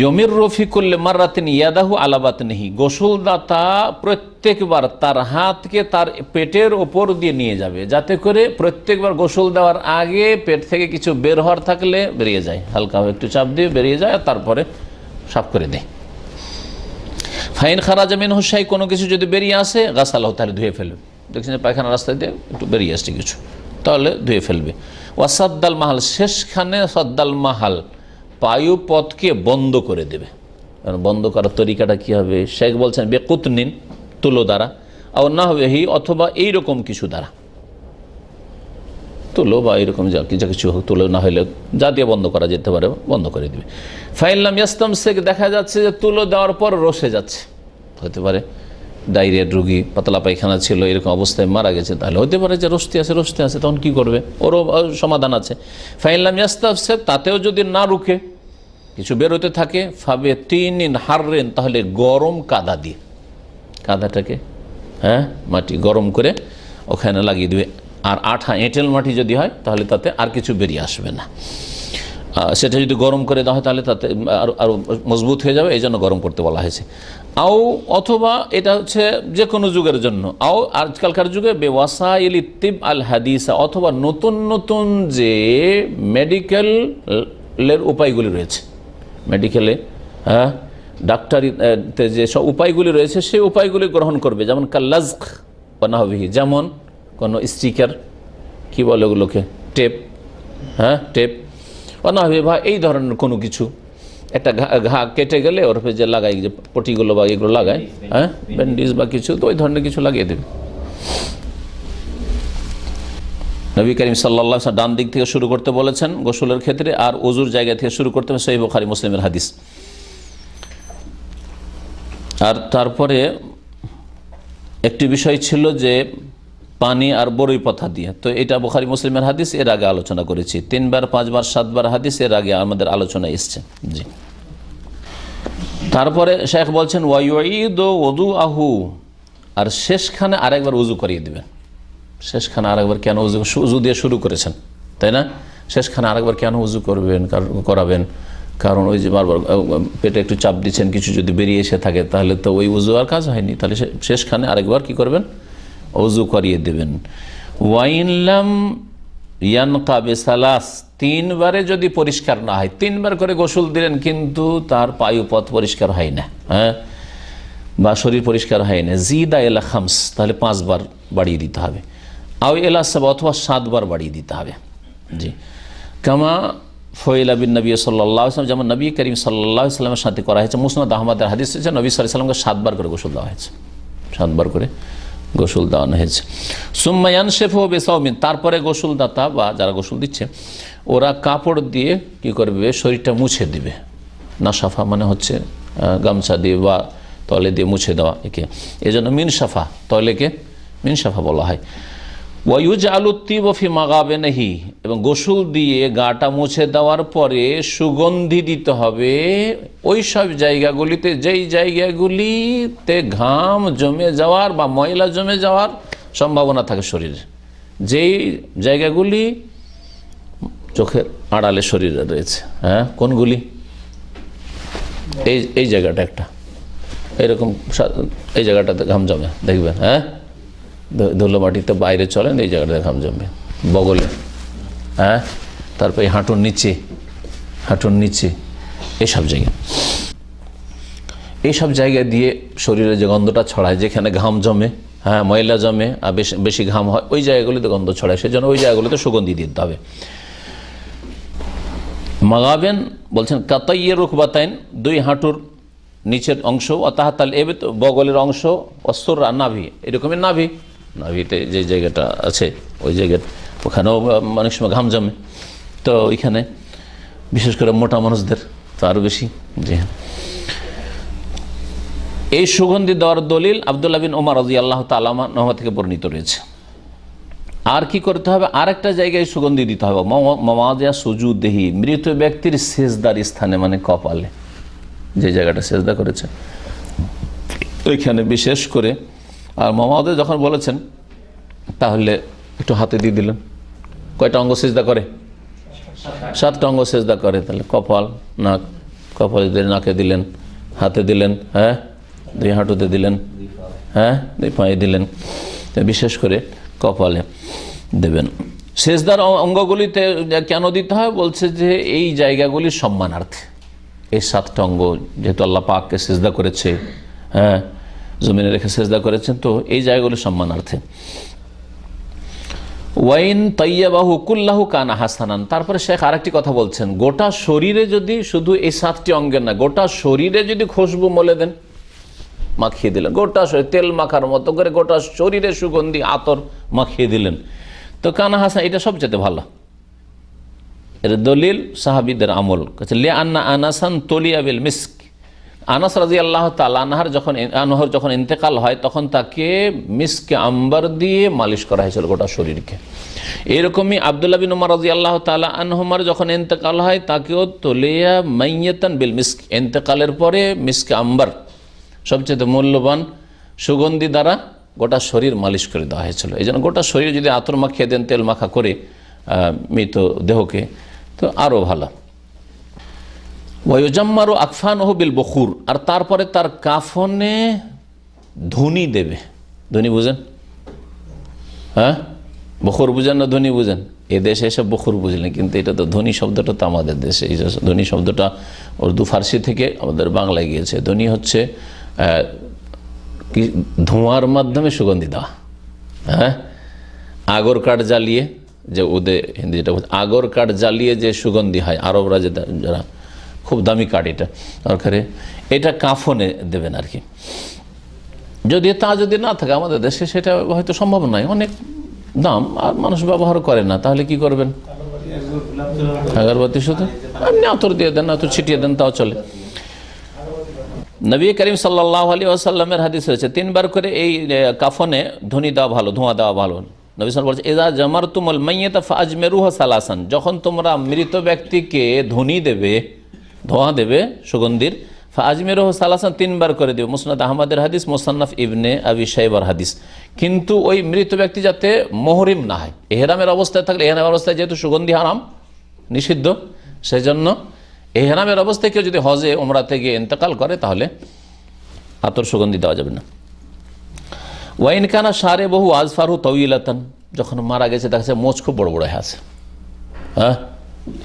ইয়মিররু ফি কুল্লি মাররাতিন ইয়াদাহু আলা বাতনিহি, গোসলদাতা প্রত্যেকবার তার হাতকে তার পেটের ওপর দিয়ে নিয়ে যাবে, যাতে করে প্রত্যেকবার গোসল দেওয়ার আগে পেট থেকে কিছু বের হওয়ার থাকলে বেরিয়ে যায়, হালকা একটু চাপ দিয়ে বেরিয়ে যায়, আর তারপরে সাফ করে দেয়। ফাইন খারাজা মিনহু শাই, কোনো কিছু যদি বেরিয়ে আসে, গাসালাহু, তাহলে ধুয়ে ফেলবে। দেখছেন পায়খানা রাস্তা দিয়ে একটু বেরিয়ে আসছে কিছু, তাহলে ধুয়ে ফেলবে। ওয়াসাদ্দাল মাহাল, শেষখানে সাদ্দাল মাহাল, পায়ু পথকে বন্ধ করে দেবে। বন্ধ করার তরিকাটা কি হবে? শেখ বলছেন বেকুতনিন, তুলো দ্বারা, আর না হবে হি, অথবা এইরকম কিছু দ্বারা, তুলো বা এইরকম যা কিছু হোক, তুলো না হলে যা দিয়ে বন্ধ করা যেতে পারে বন্ধ করে দেবে। ফাইনলাম ইয়াস্তাম শেখ, দেখা যাচ্ছে যে তুলো দেওয়ার পর রসে যাচ্ছে, হতে পারে ডায়রিয়ার রোগী, পাতলা পায়খানা ছিল, এরকম অবস্থায় মারা গেছে, তাহলে হতে পারে যে রস্তি আছে, তখন কি করবে? ওরও সমাধান আছে। ফাইনলাম ইয়াস্তাম শেখ, তাতেও যদি না রুখে, কিছু বেরোতে থাকে, ফাবে তিনিন হাররেন, তাহলে গরম কাদা দিয়ে, কাদাটাকে মাটি গরম করে ওখানে লাগিয়ে দেবে। আর আঠা এঁটেল মাটি যদি হয়, তাহলে তাতে আর কিছু বেরিয়ে আসবে না। সেটা যদি গরম করে দেওয়া হয়, তাহলে তাতে আরও মজবুত হয়ে যাবে, এই জন্য গরম করতে বলা হয়েছে। আও, অথবা এটা হচ্ছে যে কোনো যুগের জন্য, আও আজকালকার যুগে বেওয়াসাইল তিব আল হাদিসা, অথবা নতুন নতুন যে মেডিকেলের উপায়গুলি রয়েছে, মেডিকেলে ডাক্তারিতে যে সব উপায়গুলি রয়েছে, সেই উপায়গুলি গ্রহণ করবে। যেমন কাল্লাজক বানাহবিহি, যেমন কোনো স্টিকার, কি বলে ওগুলোকে, টেপ, টেপ বানাহবি, বা এই ধরনের কোনো কিছু, একটা ঘা কেটে গেলে ওর উপরে যে লাগাই, যে পটিগুলো বা এগুলো লাগায়, হ্যাঁ, ব্যান্ডেজ বা কিছু, তো ওই ধরনের কিছু লাগিয়ে দেবে। নবী করিম সাল্লাল্লাহু আলাইহি ওয়াসাল্লাম ডান দিক থেকে শুরু করতে বলেছেন গোসলের ক্ষেত্রে, আর ওযুর জায়গা থেকে শুরু করতে হবে, সহিহ বুখারী মুসলিমের হাদিস। আর তারপরে একটি বিষয় ছিল যে পানি আর বরই পাতা দিয়ে, তো এটা বুখারী মুসলিমের হাদিস, এর আগে আলোচনা করেছি, 3 বার 5 বার 7 বার হাদিস এর আগে আমাদের আলোচনা এসছে। জি, তারপরে শেখ বলছেন ওয়ায়ুঈদু ওযুআহু, আর শেষখানে আরেকবার ওযু করিয়ে দিবেন। শেষখানে আরেকবার কেন ওযু দিয়ে শুরু করেছেন, তাই না? শেষখানে আরেকবার কেন ওযু করাবেন? কারণ ওই যে বারবার পেটে একটু চাপ দিচ্ছেন, কিছু যদি বেরিয়ে এসে থাকে তাহলে তো ওই ওযু আর কাজ হয়নি, তাহলে শেষখানে আরেকবার কি করবেন? ওযু করিয়ে দেবেন। ওয়াইন লাম ইয়ানকা বিসালাস, 3 বারে যদি পরিষ্কার না হয়, 3 বার করে গোসল দিলেন কিন্তু তার পায়ুপথ পরিষ্কার হয় না, হ্যাঁ, বা শরীর পরিষ্কার হয় না, জিদা এলা খামস, তাহলে 5 বার বাড়িয়ে দিতে হবে, আও এলা সাব, অথবা 7 বার বাড়িয়ে দিতে হবে। জি, কামা ফয়লা বিন নবী সাল্লাল্লাহু আলাইহি ওয়াসাল্লাম, যেমন নবী করিম সাল্লাল্লাহু আলাইহি ওয়াসাল্লামের সাথে করা হয়েছে। মুসনাদ আহমদের হাদিস হচ্ছে নবী সাল্লাল্লাহু আলাইহি ওয়াসাল্লামকে 7 বার করে গোসল দেওয়া হয়েছে, 7 বার করে গোসল দেওয়ানো হয়েছে। সুম্মা ইয়ানশিফু বিসাওমিন, তারপরে গোসলদাতা বা যারা গোসল দিচ্ছে ওরা কাপড় দিয়ে কি করবে? শরীরটা মুছে দিবে। নাসাফা মানে হচ্ছে গামছা দিয়ে বা তলে দিয়ে মুছে দেওয়া, একে এজন্য মিনসাফা, তলেকে মিনসাফা বলা হয়। ওয়ায়ুজআলু তিব ফি মাগাবিনিহি, এবং গোসল দিয়ে গাটা মুছে দেওয়ার পরে সুগন্ধি দিতে হবে ওই সব জায়গাগুলিতে, যেই জায়গাগুলিতে ঘাম জমে যাওয়ার বা ময়লা জমে যাওয়ার সম্ভাবনা থাকে শরীরে, যেই জায়গাগুলি চোখের আড়ালে শরীরে রয়েছে। হ্যাঁ, কোনগুলি? এই জায়গাটা একটা এরকম, এই জায়গাটাতে ঘাম জমে দেখবেন, হ্যাঁ, ধুলো মাটিতে বাইরে চলেন, এই জায়গাটাতে ঘাম জমবে, বগলে, হ্যাঁ, তারপরে হাঁটুর নিচে এইসব জায়গা দিয়ে শরীরে যে গন্ধটা ছড়ায়, যেখানে ঘাম জমে, হ্যাঁ, ময়লা জমে আর বেশি ঘাম হয়, ওই জায়গাগুলিতে গন্ধ ছড়ায়, সেজন্য ওই জায়গাগুলিতে সুগন্ধি দিতে হবে। মাগাবেন বলছেন কাতাইয়ের রুকবাতাইন, 2 হাঁটুর নিচের অংশ, অতাহাতাল এবে তো বগলের অংশ, অস্তর নাভি, এরকমই নাভিতে যে জায়গাটা আছে ওই জায়গার, ওখানেও অনেক সময় ঘাম জমে, তো ওইখানে বিশেষ করে মোটা মানুষদের তো আরও বেশি। জি, এই সুগন্ধি দেওয়ার দলিল আব্দুল্লাহ বিন ওমর রাদিয়াল্লাহু তাআলা আনহু থেকে বর্ণিত রয়েছে। আর কি করতে হবে? আরেকটা জায়গায় সুগন্ধি দিতে হবে, মাওয়াদিয়া সুজুদিহি, মৃত ব্যক্তির সেজদার স্থানে, মানে কপালে যে জায়গাটা সেজদা করেছে ওইখানে বিশেষ করে। আর মাওয়াদে যখন বলেছেন তাহলে একটু হাতে দিয়ে দিলেন। কয়টা অঙ্গ সেজদা করে? 7টা অঙ্গ সেজদা করে। তাহলে কপাল, নাক, কপালে দিয়ে নাকে দিলেন, হাতে দিলেন, হ্যাঁ, 2 হাঁটুতে দিলেন, হ্যাঁ, 2 পায়ে দিলেন, বিশেষ করে কপালে দেবেন। সেজদার অঙ্গগুলিতে কেন দিতে হয়? বলছে যে এই জায়গাগুলির সম্মানার্থে, এই 7টা অঙ্গ যেহেতু আল্লাহ পাককে সেজদা করেছে, হ্যাঁ, জমিনে রেখে সেজদা করেছেন, তো এই জায়গাগুলির সম্মানার্থে। ওয়াইন তাইয়াবাহু কুল্লাহু কানা হাসানান, তারপরে শেখ আরেকটি কথা বলছেন, গোটা শরীরে যদি, শুধু এই 7টি অঙ্গের না, গোটা শরীরে যদি খুশবু মলে দেন, মাখিয়ে দিলেন, গোটা শরীর তেল মাখার মতো করে গোটা শরীরে সুগন্ধি আতর মাখিয়ে দিলেন, তো কানা হাসান, এটা সবচেয়ে ভালো। এর দলিল সাহাবীদের আমল। লে আন্না আনাসান তলিয়া বিল মিস্ক, আনাস রাদিয়াল্লাহু তাআলা আনহুর যখন ইন্তেকাল হয় তখন তাকে মিস্কে আম্বার দিয়ে মালিশ করা হয়েছিল গোটা শরীরকে। এরকমই আব্দুল্লাহ বিন ওমর রাদিয়াল্লাহু তাআলা আনহুমার যখন ইন্তেকাল হয় তাকেও তলিয়া মাইয়াতান বিল মিস্ক, ইন্তেকালের পরে মিস্কে আম্বার সবচেয়ে মূল্যবান সুগন্ধি দ্বারা গোটা শরীর মালিশ করে দেওয়া হয়েছিল। এই জন্য গোটা শরীর যদি আতর মাখিয়ে দেন, তেল মাখা করে মৃত দেহকে, তো আরও ভালো। ওয়ায়ুজাম্মারু আকফানহু বিল বখুর, আর তারপরে তার কাফনে ধুনি দেবে। ধুনি বুঝেন? হ্যাঁ, বখুর বুঝেন না ধুনি বুঝেন? এ দেশে এসে বখুর বুঝলেন, কিন্তু এটা তো ধ্বনি শব্দটা তো আমাদের দেশে, এই ধ্বনি শব্দটা উর্দু ফার্সি থেকে আমাদের বাংলায় গিয়েছে। ধ্বনি হচ্ছে কি, ধোঁয়ার মাধ্যমে সুগন্ধি দেওয়া। হ্যাঁ, আগর কাঠ জ্বালিয়ে, যে ওদের হিন্দি যেটা আগর কাঠ জ্বালিয়ে যে সুগন্ধি হয়, আরবরা যারা খুব দামি কাঠ, এটা দরকারে এটা কাফনে দেবেন আর কি। যদি তা যদি না থাকে আমাদের দেশে সেটা হয়তো সম্ভব নয়, অনেক দাম আর মানুষ ব্যবহার করে না, তাহলে কি করবেন? আগরবাতি শুধু আপনি আতর দিয়ে দেন, আতর ছিটিয়ে দেন, তাও চলে। নবী করিম সাল্লাল্লাহু আলাইহি ওয়াসাল্লামের হাদিস রয়েছে 3 বার করে এই কাফনে ধুনি দেওয়া ভালো, ধোঁয়া দেওয়া ভালো। নবী সাল্লাল্লাহু আলাইহি ওয়াসাল্লাম বলছে, ইযা জামারতুমুল মাইয়িতা ফাআজমিরুহু সালাসান, যখন তোমরা মৃত ব্যক্তিকে ধুনি দেবে, ধোঁয়া দেবে সুগন্ধির, ফাআজমিরুহু সালাসান 3 বার করে দিও। মুসনাদ আহমদের হাদিস, মুসান্নাফ ইবনে আবি শাইবার হাদিস। কিন্তু ওই মৃত ব্যক্তি যাতে মুহরিম না হয়, ইহরামের অবস্থায় থাকলে, ইহরামের অবস্থায় যেহেতু সুগন্ধি হারাম, নিষিদ্ধ, সেই জন্য ইহরামের অবস্থায় কেউ যদি হজে উমরাতে গিয়ে ইন্তেকাল করে তাহলে আতর সুগন্ধি দেওয়া যাবে না। ওয়াইন কানা সারে বহু আজফারু তউইলাতান, যখন মারা গেছে দেখা যাচ্ছে মোচ খুব বড় বড় হয়ে আছে, হ্যাঁ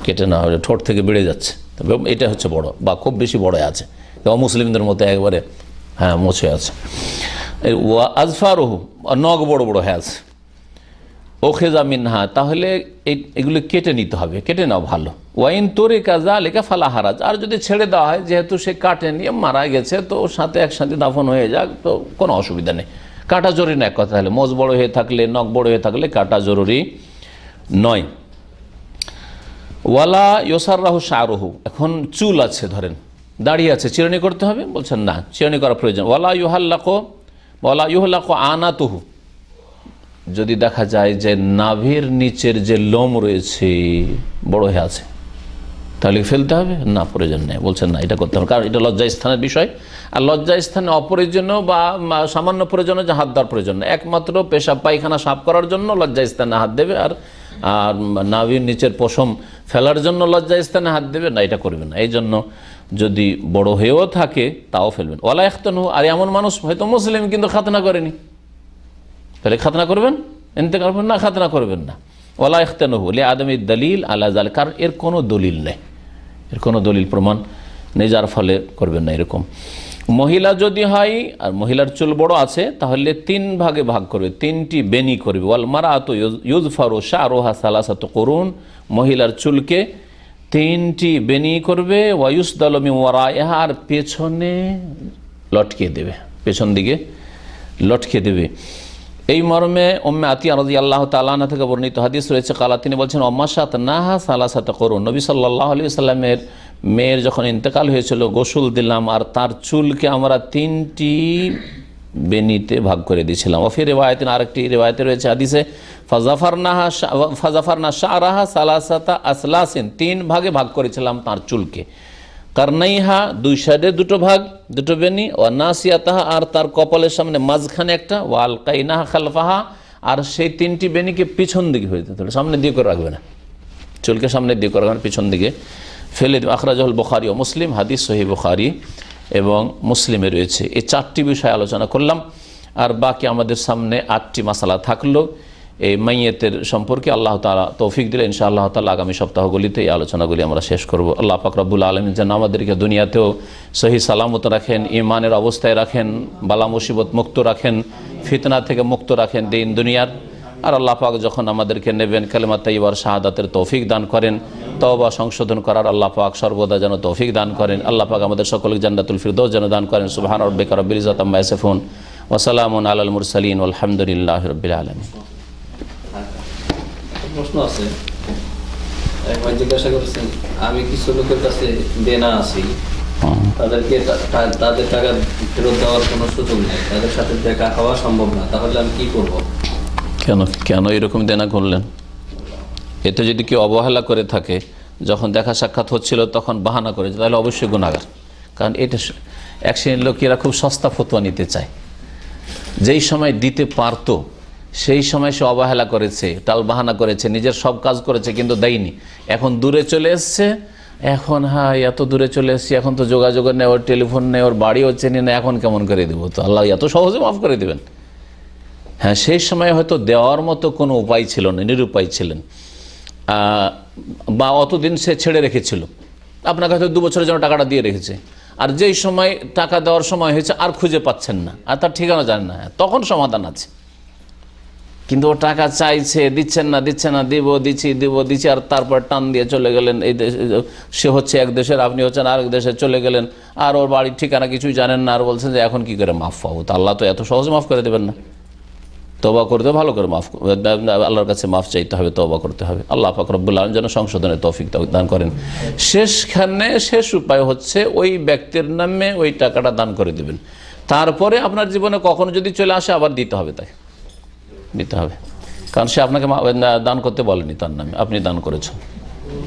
কেটে না হলে ঠোঁট থেকে বেড়ে যাচ্ছে, তবে এটা হচ্ছে বড় বা খুব বেশি বড় আছে, অমুসলিমদের মতো একবারে হ্যাঁ মোচ হয়ে আছে। ওয়া আজফারুহু, নখ বড় বড় হয়ে আছে। ওখেজা মিনহা, তাহলে এগুলো কেটে নিতে হবে, কেটে নাও ভালো। ওয়াইন তোরে কাজা লেখা ফালা হারাজ, আর যদি ছেড়ে দেওয়া হয় যেহেতু সে কাটে নিয়ে মারা গেছে তো ওর সাথে একসাথে দাফন হয়ে যাক, তো কোনো অসুবিধা নেই। কাটা জরুরি না, এক কথা হলে মোজ বড় হয়ে থাকলে, নখ বড় হয়ে থাকলে কাটা জরুরি নয়। ওয়ালা ইয়োসাররাহু শাহরুহু, এখন চুল আছে, ধরেন দাঁড়িয়ে আছে, চিরুনি করতে হবে, বলছেন না চিরুনি করা প্রয়োজন। ওয়ালা ইউহাল্লাকো আনাতুহু, যদি দেখা যায় যে নাভির নিচের যে লোম রয়েছে বড় হয়ে আছে তাহলে ফেলতে হবে না, প্রয়োজন নেই, বলছেন না এটা করতে হবে, কারণ এটা লজ্জা স্থানের বিষয়। আর লজ্জা স্থানে অপ্রয়োজনীয় বা সামান্য প্রয়োজনে যে হাত দেওয়ার প্রয়োজন না, একমাত্র পেশাব পায়খানা সাফ করার জন্য লজ্জা স্থানে হাত দেবে, আর নাভির নিচের পশম ফেলার জন্য লজ্জা স্থানে হাত দেবে না, এটা করবে না। এই জন্য যদি বড় হয়েও থাকে তাও ফেলবেন। ওয়ালা ইখতানহু, আর এমন মানুষ হয়তো মুসলিম কিন্তু খাতনা করেনি, তাহলে খাতনা করবেন, ইন্তেকাল করবেন না, খাতনা করবেন না। ওয়ালা ইখতানহু লিআদামি দলিল আলা যালিক, কারণ এর কোনো দলিল নেই, এর কোনো দলিল প্রমাণ নেই, যার ফলে করবেন না। এরকম মহিলা যদি হয় আর মহিলার চুল বড় আছে তাহলে 3 ভাগে ভাগ করবে, 3টি বেনি করবে। ওয়াল মারাতু ইউযফারু শা'রুহা সালাসাতু কুরুন, মহিলার চুলকে 3টি বেনি করবে। ওয়া ইউসদালু মিন ওয়ারাইহা, আর পেছনে লটকে দেবে, পেছন দিকে লটকে দেবে। এই মর্মে উম্মে আতিয়া রাদিয়াল্লাহু তাআলা আনহা থেকে বর্ণিত হাদিস রয়েছে, কালা, তিনি বলছেন, অম্মাশাত নাহা সালাসাতা কুরুন, নবী সাল্লাল্লাহু আলাইহি ওয়াসাল্লামের মেয়ের যখন ইন্তেকাল হয়েছিল গোসল দিলাম আর তার চুলকে আমরা 3টি বেনিতে ভাগ করে দিয়েছিলাম। ওফি রিওয়ায়াতে, আরেকটি রিওয়ায়াতে রয়েছে হাদিসে, ফাজাফারনা শা'রাহা সালাসাতা আসলাসিন, 3 ভাগে ভাগ করেছিলাম তার চুলকে। কারনাইহা, 2 সাইডে 2 ভাগ, 2 বেনি। ও নাসিয়াতাহা, আর তার কপালের সামনে মাঝখানে একটা। ওয়াল কাইনাহা খালফাহা, আর সেই 3টি বেনিকে পিছন দিকে হয়ে যেতে হবে, সামনে দিয়ে করে রাখবে না, চুলকে সামনে দিয়ে করে রাখবেন, পিছন দিকে ফেলে দেবে। আখরাজাহুল বুখারী ও মুসলিম, হাদিস সহিহ বুখারী এবং মুসলিমে রয়েছে। এই 4টি বিষয় আলোচনা করলাম, আর বাকি আমাদের সামনে 8টি মাসালা থাকলো এই মাইয়েতের সম্পর্কে। আল্লাহ তাআলা তৌফিক দিলে ইনশাআল্লাহ তাআলা আগামী সপ্তাহগুলিতে এই আলোচনাগুলি আমরা শেষ করব। আল্লাহ পাক রব্বুল আলামিন যেন আমাদেরকে দুনিয়াতেও সহি সালামত রাখেন, ঈমানের অবস্থায় রাখেন, বালা মুসিবত মুক্ত রাখেন, ফিতনা থেকে মুক্ত রাখেন দিন দুনিয়ার। আর আল্লাহ পাক যখন আমাদেরকে নেবেন কালেমা তাইয়্যিবার শাহাদাতের তৌফিক দান করেন, তওবা সংশোধন করার আল্লাহ পাক সর্বদা যেন তৌফিক দান করেন। আল্লাহ পাক আমাদের সকলকে জান্নাতুল ফিরদৌস যেন দান করেন। সুবহান রাব্বিকা রাব্বিল ইজ্জাতি আম্মা ইয়াসিফুন ওয়া সালামুন আলাল মুরসালিন ওয়ালহামদুলিল্লাহি রাব্বিল আলামিন। প্রশ্ন আছে, একবার জিজ্ঞাসা করেছেন, আমি কিছু লোকের কাছে দেনা আছি, তাদেরকে তাদের টাকা ফেরত দেওয়ার কোনো সুযোগ নেই, তাদের সাথে দেখা হওয়া সম্ভব না, তাহলে আমি কি করব? কেন এরকম দেনা করলেন? এতে যদি কেউ অবহেলা করে থাকে, যখন দেখা সাক্ষাৎ হচ্ছিল তখন বাহানা করেছে, তাহলে অবশ্যই গুনাহগার। কারণ এটা এক শ্রেণীর লোকেরা খুব সস্তা ফতোয়া নিতে চায়, যেই সময় দিতে পারতো সেই সময় সে অবহেলা করেছে, টাল বাহানা করেছে, নিজের সব কাজ করেছে কিন্তু দেয়নি। এখন দূরে চলে এসছে, এখন এত দূরে চলে এসছি, এখন তো যোগাযোগ নেই, ওর টেলিফোন নেই, ওর বাড়িও চেনি না, এখন কেমন করে দেবো? তো আল্লাহ এত সহজে মাফ করে দেবেন। সেই সময় হয়তো দেওয়ার মতো কোনো উপায় ছিল না, নিরুপায় ছিলেন, বা অতদিন সে ছেড়ে রেখেছিল, আপনাকে হয়তো 2 বছরের জন্য টাকাটা দিয়ে রেখেছে, আর যেই সময় টাকা দেওয়ার সময় হয়েছে আর খুঁজে পাচ্ছেন না, আর তার ঠিকানা জানেন না, তখন সমাধান আছে। কিন্তু ও টাকা চাইছে, দিচ্ছেন না, দিচ্ছি, আর তারপর টান দিয়ে চলে গেলেন। এই সে হচ্ছে এক দেশের, আপনি হচ্ছেন আরেক দেশে, চলে গেলেন, আর ওর বাড়ির ঠিকানা কিছুই জানেন না, আর বলছেন যে এখন কি করে মাফ পাবো। তো আল্লাহ তো এত সহজে মাফ করে দেবেন না। তওবা করতে ভালো করে আল্লাহর কাছে মাফ চাইতে হবে, তওবা করতে হবে। আল্লাহ পাক রব্বুল আলামিন যেন সংশোধনের তৌফিক দান করেন। শেষ উপায় হচ্ছে ওই ব্যক্তির নামে ওই টাকাটা দান করে দেবেন। তারপরে আপনার জীবনে কখনো যদি চলে আসে আবার দিতে হবে, তাই দিতে হবে, কারণ সে আপনাকে দান করতে বলেনি, তার নামে আপনি দান করেছেন,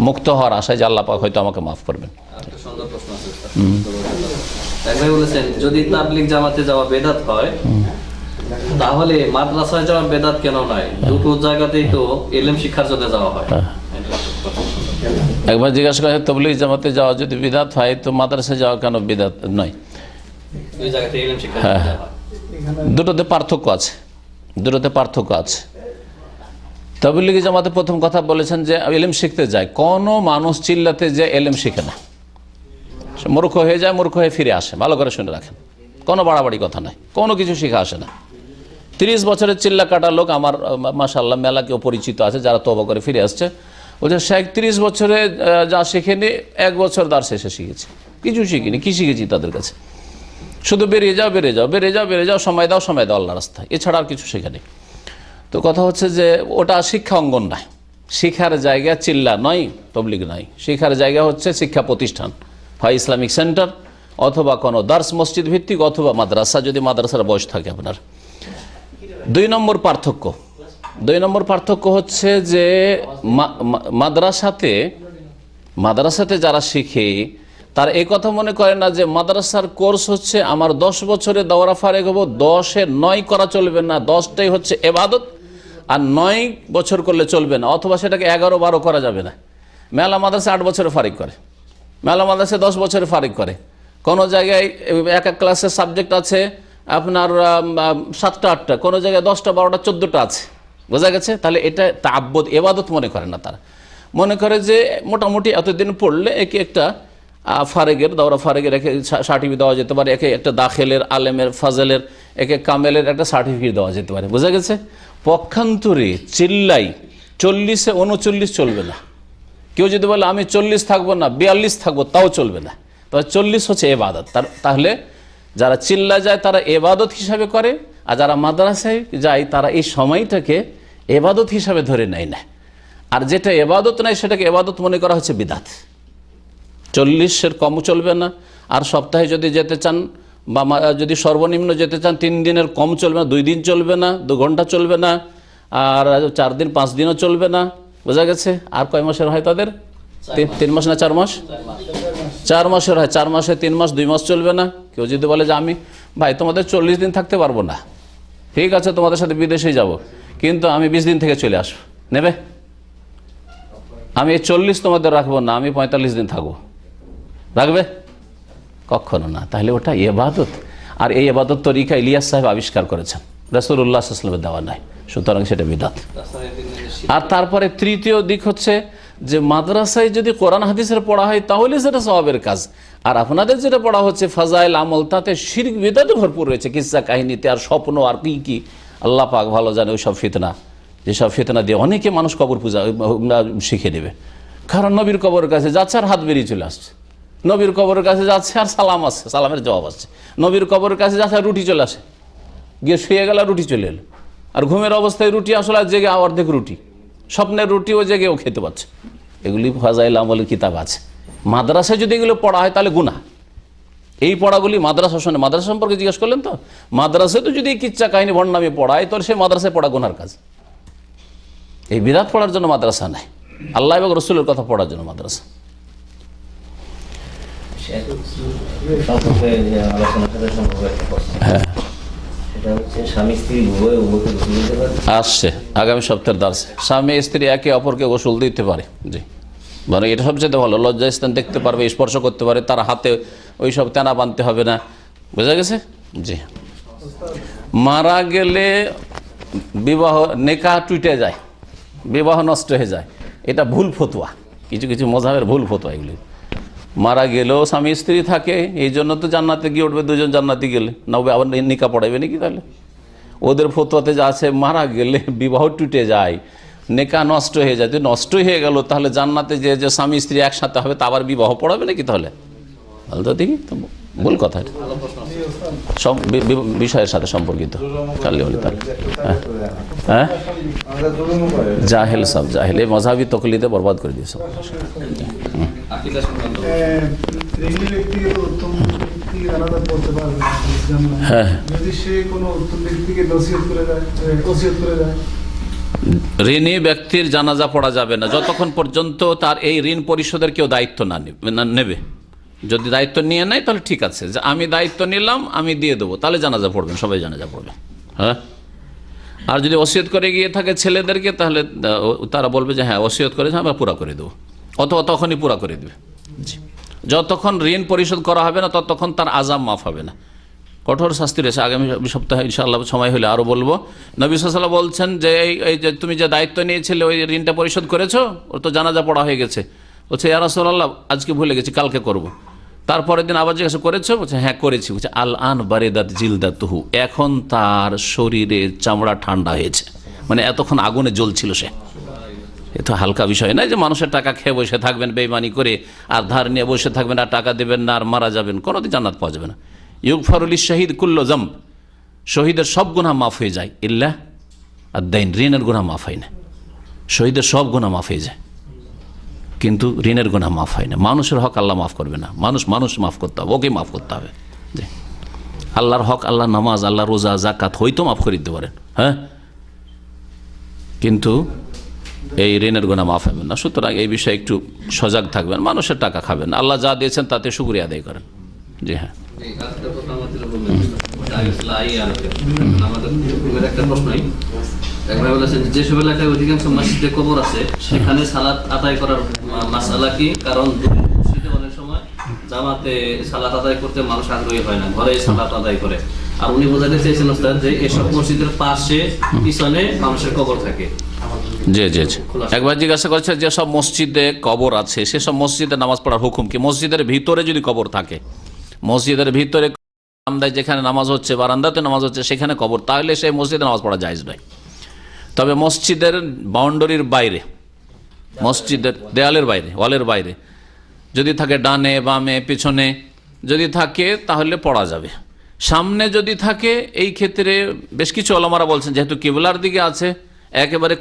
মুক্ত হওয়ার আশায় যে আল্লাহ পাক হয়তো আমাকে মাফ করবেন। একটা সুন্দর প্রশ্ন আছে স্যার। এক ভাই বলেছেন, যদি তাবলীগ জামাতে যাওয়া বেদাত হয় তাহলে মাদ্রাসায় যাওয়া বেদাত কেন নয়? দুটো জায়গাতেই তো ইলম শিক্ষার জন্য যাওয়া হয়। একবার জিজ্ঞাসা করেন, তাবলীগ জামাতে যাওয়া যদি বিদাত হয় তো মাদ্রাসায় যাওয়া কেন বিদাত নয়? দুই জায়গাতে ইলম শিক্ষার জন্য যাওয়া হয়। দুটোতে পার্থক্য আছে। তাবলীগ জামাতে প্রথম কথা বলেছেন যে ইলম শিখতে যায়। কোনো মানুষ চিল্লাতে যে ইলম শিখে না, মূর্খ হয়ে যায়, মূর্খ হয়ে ফিরে আসে। ভালো করে শুনে রাখেন, কোনো বাড়াবাড়ি কথা নাই, কোনো কিছু শিখে আসে না। 30 বছরের চিল্লা কাটা লোক আমার মাশাআল্লাহ মেলা কেউ পরিচিত আছে যারা তওবা করে ফিরে আসছে। বলছে শেখ 30 বছরে যা শিখেনি 1 বছর দার শেষে শিখেছি, কিছু শিখিনি। কি শিখেছি তাদের কাছে? শুধু বেরিয়ে যাও, সময় দাও আল্লাহ রাস্তায়, এছাড়া আর কিছু শেখেনি। তো কথা হচ্ছে যে ওটা শিক্ষা অঙ্গন নয়, শিক্ষার জায়গা চিল্লা নয়, তাবলীগ নয়। শিক্ষার জায়গা হচ্ছে শিক্ষা প্রতিষ্ঠান, হয় ইসলামিক সেন্টার অথবা কোনো দার্স মসজিদ ভিত্তিক অথবা মাদ্রাসা, যদি মাদ্রাসার বয়স থাকে আপনার। 2 নম্বর পার্থক্য হচ্ছে যে মাদ্রাসাতে যারা শিখে তার এই কথা মনে করে না যে মাদ্রাসার কোর্স হচ্ছে আমার 10 বছরে দাওরা ফারেক হবো, 10-এ 9 করা চলবে না, 10টাই হচ্ছে ইবাদত, আর 9 বছর করলে চলবে না, অথবা সেটাকে 11-12 করা যাবে না। মেলা মাদ্রাসা 8 বছরে ফারিক করে, মেলা মাদ্রাসা 10 বছরে ফারিক করে। কোনো জায়গায় এক ক্লাসের সাবজেক্ট আছে আপনার 7টা 8টা, কোনো জায়গায় 10টা 12টা 14টা আছে, বোঝা গেছে? তাহলে এটা তাআব্বুদ ইবাদত মনে করে না, তারা মনে করে যে মোটামুটি এতদিন পড়লে একে একটা দাওরা ফারেগের একে সার্টিফিকেট দেওয়া যেতে পারে, একে একটা দাখিলের, আলেমের, ফাজলের, একে কামেলের একটা সার্টিফিকেট দেওয়া যেতে পারে, বোঝা গেছে? পক্ষান্তরে চিল্লাই 40-এ 39 চলবে না। কেউ যদি বলে আমি 40 থাকবো না, 42 থাকবো, তাও চলবে না। তবে 40 হচ্ছে ইবাদত। তাহলে যারা চিল্লা যায় তারা ইবাদত হিসাবে করে, আর যারা মাদ্রাসায় যায় তারা এই সময়টাকে ইবাদত হিসাবে ধরে নেয় না। আর যেটা ইবাদত নাই সেটাকে ইবাদত মনে করা হচ্ছে বিদআত। 40-এর কম চলবে না। আর সপ্তাহে যদি যেতে চান বা যদি সর্বনিম্ন যেতে চান 3 দিনের কম চলবে না, 2 দিন চলবে না, 2 ঘন্টা চলবে না, আর 4 দিন 5 দিনও চলবে না, বোঝা গেছে? আর কয় মাসের হয় তাদের? 3 মাস না 4 মাস? 4 মাসের হয়। 4 মাসে 3 মাস, 2 মাস চলবে না। কেউ যদি বলে যে আমি ভাই তোমাদের 40 দিন থাকতে পারবো না, ঠিক আছে তোমাদের সাথে বিদেশে যাব, কিন্তু আমি 20 দিন থেকে চলে আসবো, নেবে? আমি এই 40 তোমাদের রাখবো না, আমি 45 দিন থাকবো, রাখবে? কখনো না। তাহলে ওটা ইবাদত। আর এই ইবাদত তরিকা ইলিয়াস সাহেব আবিষ্কার করেছেন, রাসূলুল্লাহ সাল্লাল্লাহু আলাইহি ওয়াসাল্লামের দেওয়া নাই, সুতরাং সেটা বিদআত। আর তারপরে তৃতীয় দিক হচ্ছে যে মাদ্রাসায় যদি কোরআন হাদিসের পড়া হয় তাহলে সেটা সওয়াবের কাজ। আর আপনাদের যেটা পড়া হচ্ছে ফাজাইল আমল, তাতে শিরক বিদআতে ভরপুর রয়েছে, কিসসা কাহিনীতে আর স্বপ্ন আর কি আল্লাহ পাক ভালো জানে। ওই সব ফিতনা, যেসব ফিতনা দিয়ে অনেকে মানুষ কবর পূজা শিখে নেবে। কারণ নবীর কবরের কাছে যাচ্ছে আর হাত বেরিয়ে চলে আসছে, নবীর কবরের কাছে যাচ্ছে আর সালাম আসছে, সালামের জবাব আসছে, নবীর কবরের কাছে যাচ্ছে আর রুটি চলে আসে, গিয়ে শুয়ে গেল রুটি চলে এলো। আর ঘুমের অবস্থায় রুটি আসলে আর জেগে অর্ধেক রুটি, স্বপ্নের রুটি ও জেগেও খেতে পাচ্ছে। এগুলি ফাজাইল আমলের কিতাব আছে। মাদ্রাসায় যদি এগুলো পড়া হয় তাহলে গুনাহ। এই পড়াগুলি মাদ্রাসা শোনে, মাদ্রাসা সম্পর্কে জিজ্ঞেস করলেন তো, মাদ্রাসায় তো যদি এই কিচ্ছা কাহিনী ভণ্ডামি পড়ায় তাহলে সেই মাদ্রাসায় পড়া গুনার কাজ। এই বিদআত পড়ার জন্য মাদ্রাসা নাই, আল্লাহ এবং রসুলের কথা পড়ার জন্য মাদ্রাসা। হ্যাঁ, আসছে আগামী সপ্তাহের দার্সে। স্বামী স্ত্রী একে অপরকে গোসল দিতে পারে, জি, মানে এটা সবচেয়ে ভালো। লজ্জাস্থান দেখতে পারবে, স্পর্শ করতে পারে, তার হাতে ওই সব তেনা বাঁধতে হবে না, বোঝা গেছে? জি। মারা গেলে বিবাহ নেকাহ টুটে যায়, বিবাহ নষ্ট হয়ে যায়, এটা ভুল ফতোয়া, কিছু মযহাবের ভুল ফতোয়া এগুলি। মারা গেলেও স্বামী স্ত্রী থাকে, এই জন্য তো জান্নাতে গিয়ে উঠবে, 2জন জান্নাতে গেলে না আবার নিকাহ পড়াইবে নাকি? তাহলে ওদের ফতোয়াতে যা আছে মারা গেলে বিবাহ টুটে যায়, নেকা নষ্ট হয়ে যায়। যদি নষ্ট হয়ে গেল তাহলে জান্নাতে যে স্বামী স্ত্রী একসাথে হবে তা আবার বিবাহ পড়াবে নাকি? তাহলে তো দেখি তো ভুল কথা, সব বিষয়ের সাথে সম্পর্কিত। হ্যাঁ, জাহেল সব জাহেল, এই মজাবি তকলিদে বরবাদ করে দিয়ে সব। হ্যাঁ, ঋণী ব্যক্তির জানাজা পড়া যাবে না যতক্ষণ পর্যন্ত তার এই ঋণ পরিশোধের কেউ দায়িত্ব না নেবে। যদি দায়িত্ব নিয়ে নেয় তাহলে ঠিক আছে, যে আমি দায়িত্ব নিলাম আমি দিয়ে দেবো, তাহলে জানাজা পড়বেন, সবাই জানাজা পড়বে। হ্যাঁ, আর যদি ওসিয়ত করে গিয়ে থাকে ছেলেদেরকে, তাহলে তারা বলবে যে হ্যাঁ ওসিয়ত করেছে আমরা পুরা করে দেবো, অথবা তখনই পুরা করে দেবে। যতক্ষণ ঋণ পরিশোধ করা হবে না ততক্ষণ তার আযাব মাফ হবে না, কঠোর শাস্তি রয়েছে। আগামী সপ্তাহে ইনশাআল্লাহ সময় হলে আরও বলবো। নবী সাল্লাল্লাহু আলাইহি ওয়াসাল্লাম বলছেন যে এই যে তুমি যে দায়িত্ব নিয়েছিলে ওই ঋণটা পরিশোধ করেছো, ওর তো জানাজা পড়া হয়ে গেছে। বলছে ইয়া রাসূলুল্লাহ আজকে ভুলে গেছি, কালকে করব। তারপরের দিন আবার জিজ্ঞাসা করেছো? বলছে হ্যাঁ করেছি। বলছে আল আন বারিদাত জিলদাতুহু, এখন তার শরীরে চামড়া ঠান্ডা হয়েছে, মানে এতক্ষণ আগুনে জ্বলছিল সে। এ তো হালকা বিষয় নয় যে মানুষের টাকা খেয়ে বসে থাকবেন বেইমানি করে, আর ধার নিয়ে বসে থাকবেন, আর টাকা দেবেন না, আর মারা যাবেন, কোনোদিন জান্নাত পাওয়া যাবে না। ইউগফারুল শাহিদ কুল্লু যামব, শহীদের সব গুনাহ মাফ হয়ে যায়, ইল্লা আদ-দাইন, ঋণের গুনাহ মাফ হয় না। শহীদের সব গুনাহ মাফ হয়ে যায়, কিন্তু ঋণের গুনাহ মাফ হয় না। মানুষের হক আল্লাহ মাফ করবে না, মানুষ মাফ করতে হবে, ওকে মাফ করতে হবে। আল্লাহর হক, আল্লাহ নামাজ, আল্লাহ রোজা, জাকাত হয়তো মাফ করে দিতে পারেন, হ্যাঁ, কিন্তু এই ঋণের গুনাহ মাফ হবে না। সুতরাং এই বিষয়ে একটু সজাগ থাকবেন, মানুষের টাকা খাবেন, আল্লাহ যা দিয়েছেন তাতে শুকরিয়া আদায় করেন। জি হ্যাঁ, যেসব এলাকায় অধিকাংশ মসজিদে কবর আছে সেখানে সালাত আদায় করার মাসালা কি? কারণ অনেক সময় জামাতে সালাত আদায় করতে মানুষ আগ্রহী হয় না, ঘরে সালাত আদায় করে। আর উনি বোঝাতে চেয়েছেন ওস্তাদ যে এসব মসজিদের পাশে পিছনে মানুষের কবর থাকে। জি জি জি, একবার জিজ্ঞাসা করছে যেসব মসজিদে কবর আছে সেসব মসজিদে নামাজ পড়ার হুকুম কি? মসজিদের ভিতরে যদি কবর থাকে, মসজিদের ভিতরে বারান্দায় যেখানে নামাজ হচ্ছে, বারান্দাতে নামাজ হচ্ছে, সেখানে কবর, তাহলে সেই মসজিদে নামাজ পড়া জায়েজ নয়। তবে মসজিদের বাউন্ডারির বাইরে, মসজিদের দেয়ালের বাইরে, ওয়ালের বাইরে যদি থাকে, ডানে বামে পিছনে যদি থাকে তাহলে পড়া যাবে। সামনে যদি থাকে, এই ক্ষেত্রে বেশ কিছু ওলামারা বলছেন যেহেতু কিবলার দিকে আছে একেবারে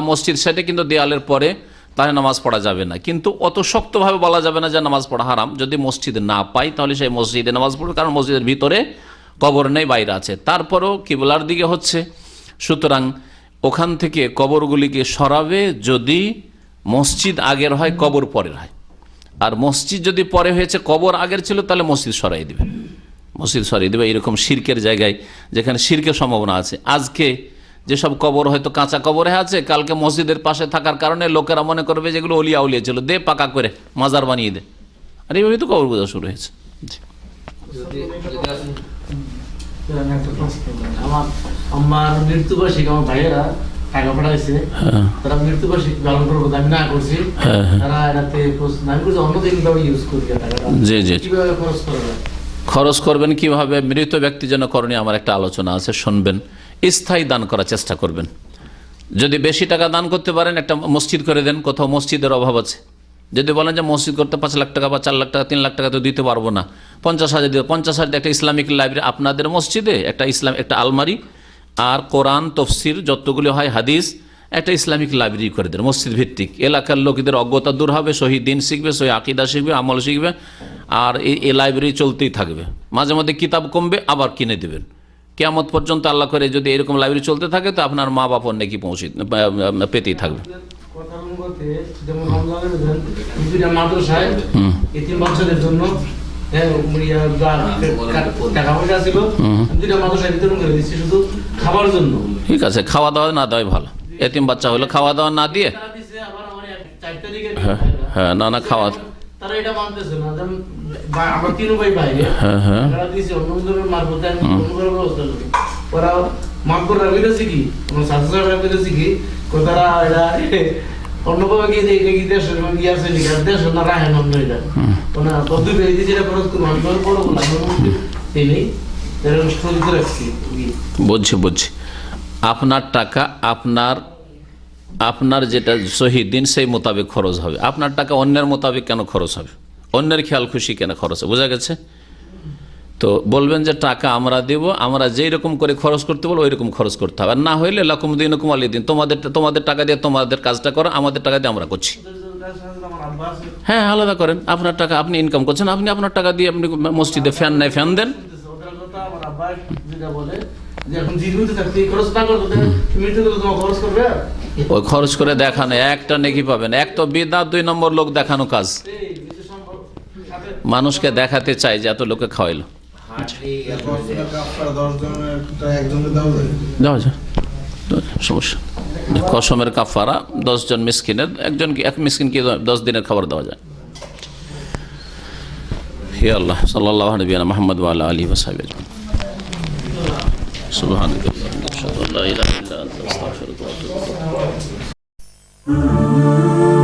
মসজিদ সাইডে, কিন্তু দেয়ালের পরে, তাহলে নামাজ পড়া যাবে না। কিন্তু অত শক্তভাবে বলা যাবে না যে নামাজ পড়া হারাম। যদি মসজিদ না পাই তাহলে সেই মসজিদে নামাজ পড়বে, কারণ মসজিদের ভিতরে কবর নেই, বাইরে আছে। তারপরেও কিবলার দিকে হচ্ছে, সুতরাং ওখান থেকে কবরগুলিকে সরাবে যদি মসজিদ আগের হয়, কবর পরের হয়। আর মসজিদ যদি পরে হয়েছে, কবর আগের ছিল, তাহলে মসজিদ সরাই দিবে, মসজিদ সরিয়ে দেবে। এইরকম শিরকের জায়গায় যেখানে শিরকের সম্ভাবনা আছে, আজকে যেসব কবর হয়তো কাঁচা কবরে আছে, কালকে মসজিদের পাশে থাকার কারণে লোকেরা মনে করবে যেগুলো অলিয়া উলিয়া ছিল, দে পাকা করে মাজার বানিয়ে দে, আর এইভাবেই তো কবর পূজা শুরু হয়েছে। আমার মৃত্যুবার্ষিকী আমার ভাইয়েরা টাকা পাঠাইছে, তারা মৃত্যুবার্ষিকী পালন করবো, আমি না করছি, তারা এটাতে আমি করছি অন্যদিন ইউজ করি টাকাটা। জি জি, কিভাবে খরচ করবে? খরচ করবেন কিভাবে? মৃত ব্যক্তির জন্য করণীয় আমার একটা আলোচনা আছে, শুনবেন। স্থায়ী দান করার চেষ্টা করবেন। যদি বেশি টাকা দান করতে পারেন, একটা মসজিদ করে দেন, কোথাও মসজিদের অভাব আছে। যদি বলেন যে মসজিদ করতে 5 লাখ টাকা বা 4 লাখ টাকা 3 লাখ টাকা তো দিতে পারবো না, 50,000 দিতে, 50,000 একটা ইসলামিক লাইব্রেরি আপনাদের মসজিদে, একটা আলমারি আর কোরআন তফসির যতগুলি হয় হাদিস, একটা ইসলামিক লাইব্রেরি করে দেন মসজিদ ভিত্তিক। এলাকার লোকদের অজ্ঞতা দূর হবে, সহি দিন শিখবে, সহি আকিদা শিখবে, আমল শিখবে, আর এই লাইব্রেরি চলতেই থাকবে। মাঝে মধ্যে কিতাব কমবে, আবার কিনে দেবেন। কিয়ামত পর্যন্ত আল্লাহ করে যদি এরকম লাইব্রেরি চলতে থাকে তো আপনার মা বাবার নাকি পেতেই থাকবে। মাদ্রাসায় এতিম বাচ্চাদের জন্য টাকা পয়সা ছিল, মাদ্রাসায় বিতরণ করে দিচ্ছি শুধু খাবার জন্য। ঠিক আছে, খাওয়া দাওয়া না দেওয়াই ভালো। এতিম বাচ্চা হলো খাওয়া দাওয়া না দিয়ে, হ্যাঁ না খাওয়া, তারা এটা মানতেছে না। আমরা 3 ভাই বাইরে দিয়েছি অন্য মারফতে, আমি ব্যবস্থা করি, ওরা মাফ করে রাখতেছি কি, আমার শাস্ত্র রাখতেছি কি, তারা এটা অন্যভাবে গিয়ে যে এটা কি দেশ আছে দেশ না রাখে না, এটা মানে কত বেরিয়ে যেটা খরচ করবো আমি বড় বললাম এই নেই, রাখছি। বুঝছি। আপনার টাকা আপনার যেটা সহি দিন সেই মোতাবেক খরচ হবে। আপনার টাকা অন্যের মোতাবেক কেন খরচ হবে? অন্যের খেয়াল খুশি কেন খরচ হবে? বোঝা গেছে? তো বলবেন যে টাকা আমরা দেব, আমরা যেই রকম করে খরচ করতে বলবো ওই রকম খরচ করতে হবে, আর না হইলে লাকুম দিনুকুম ওয়ালিয়া দিন, তোমাদের টাকা দিয়ে তোমাদের কাজটা করো, আমাদের টাকা দিয়ে আমরা করছি। হ্যাঁ, আলাদা করেন। আপনার টাকা আপনি ইনকাম করছেন, আপনি আপনার টাকা দিয়ে আপনি মসজিদে ফ্যান নাই ফ্যান দেন। ওই খরচ করে দেখানো একটা নেকি পাবেন। এক তো বিদআত, 2 নম্বর লোক দেখানো কাজ, মানুষকে দেখাতে চাই যে এত লোকে খাওয়াইলো। সমস্যা কসমের কাফারা 10 জন মিসকিনের, এক মিসকিনকে 10 দিনের খাবার দেওয়া যায়। হে আল্লাহ, সাল্লাল্লাহু আলাইহি ওয়া মুহাম্মদ ওয়া আলা আলিহি ওয়া সাহবিহি আজমাইন। সুবহানাল্লাহ, আশহাদু আল্লা ইলাহা ইল্লা আনতা, আস্তাগফিরুকা ওয়া আতুবু ইলাইক।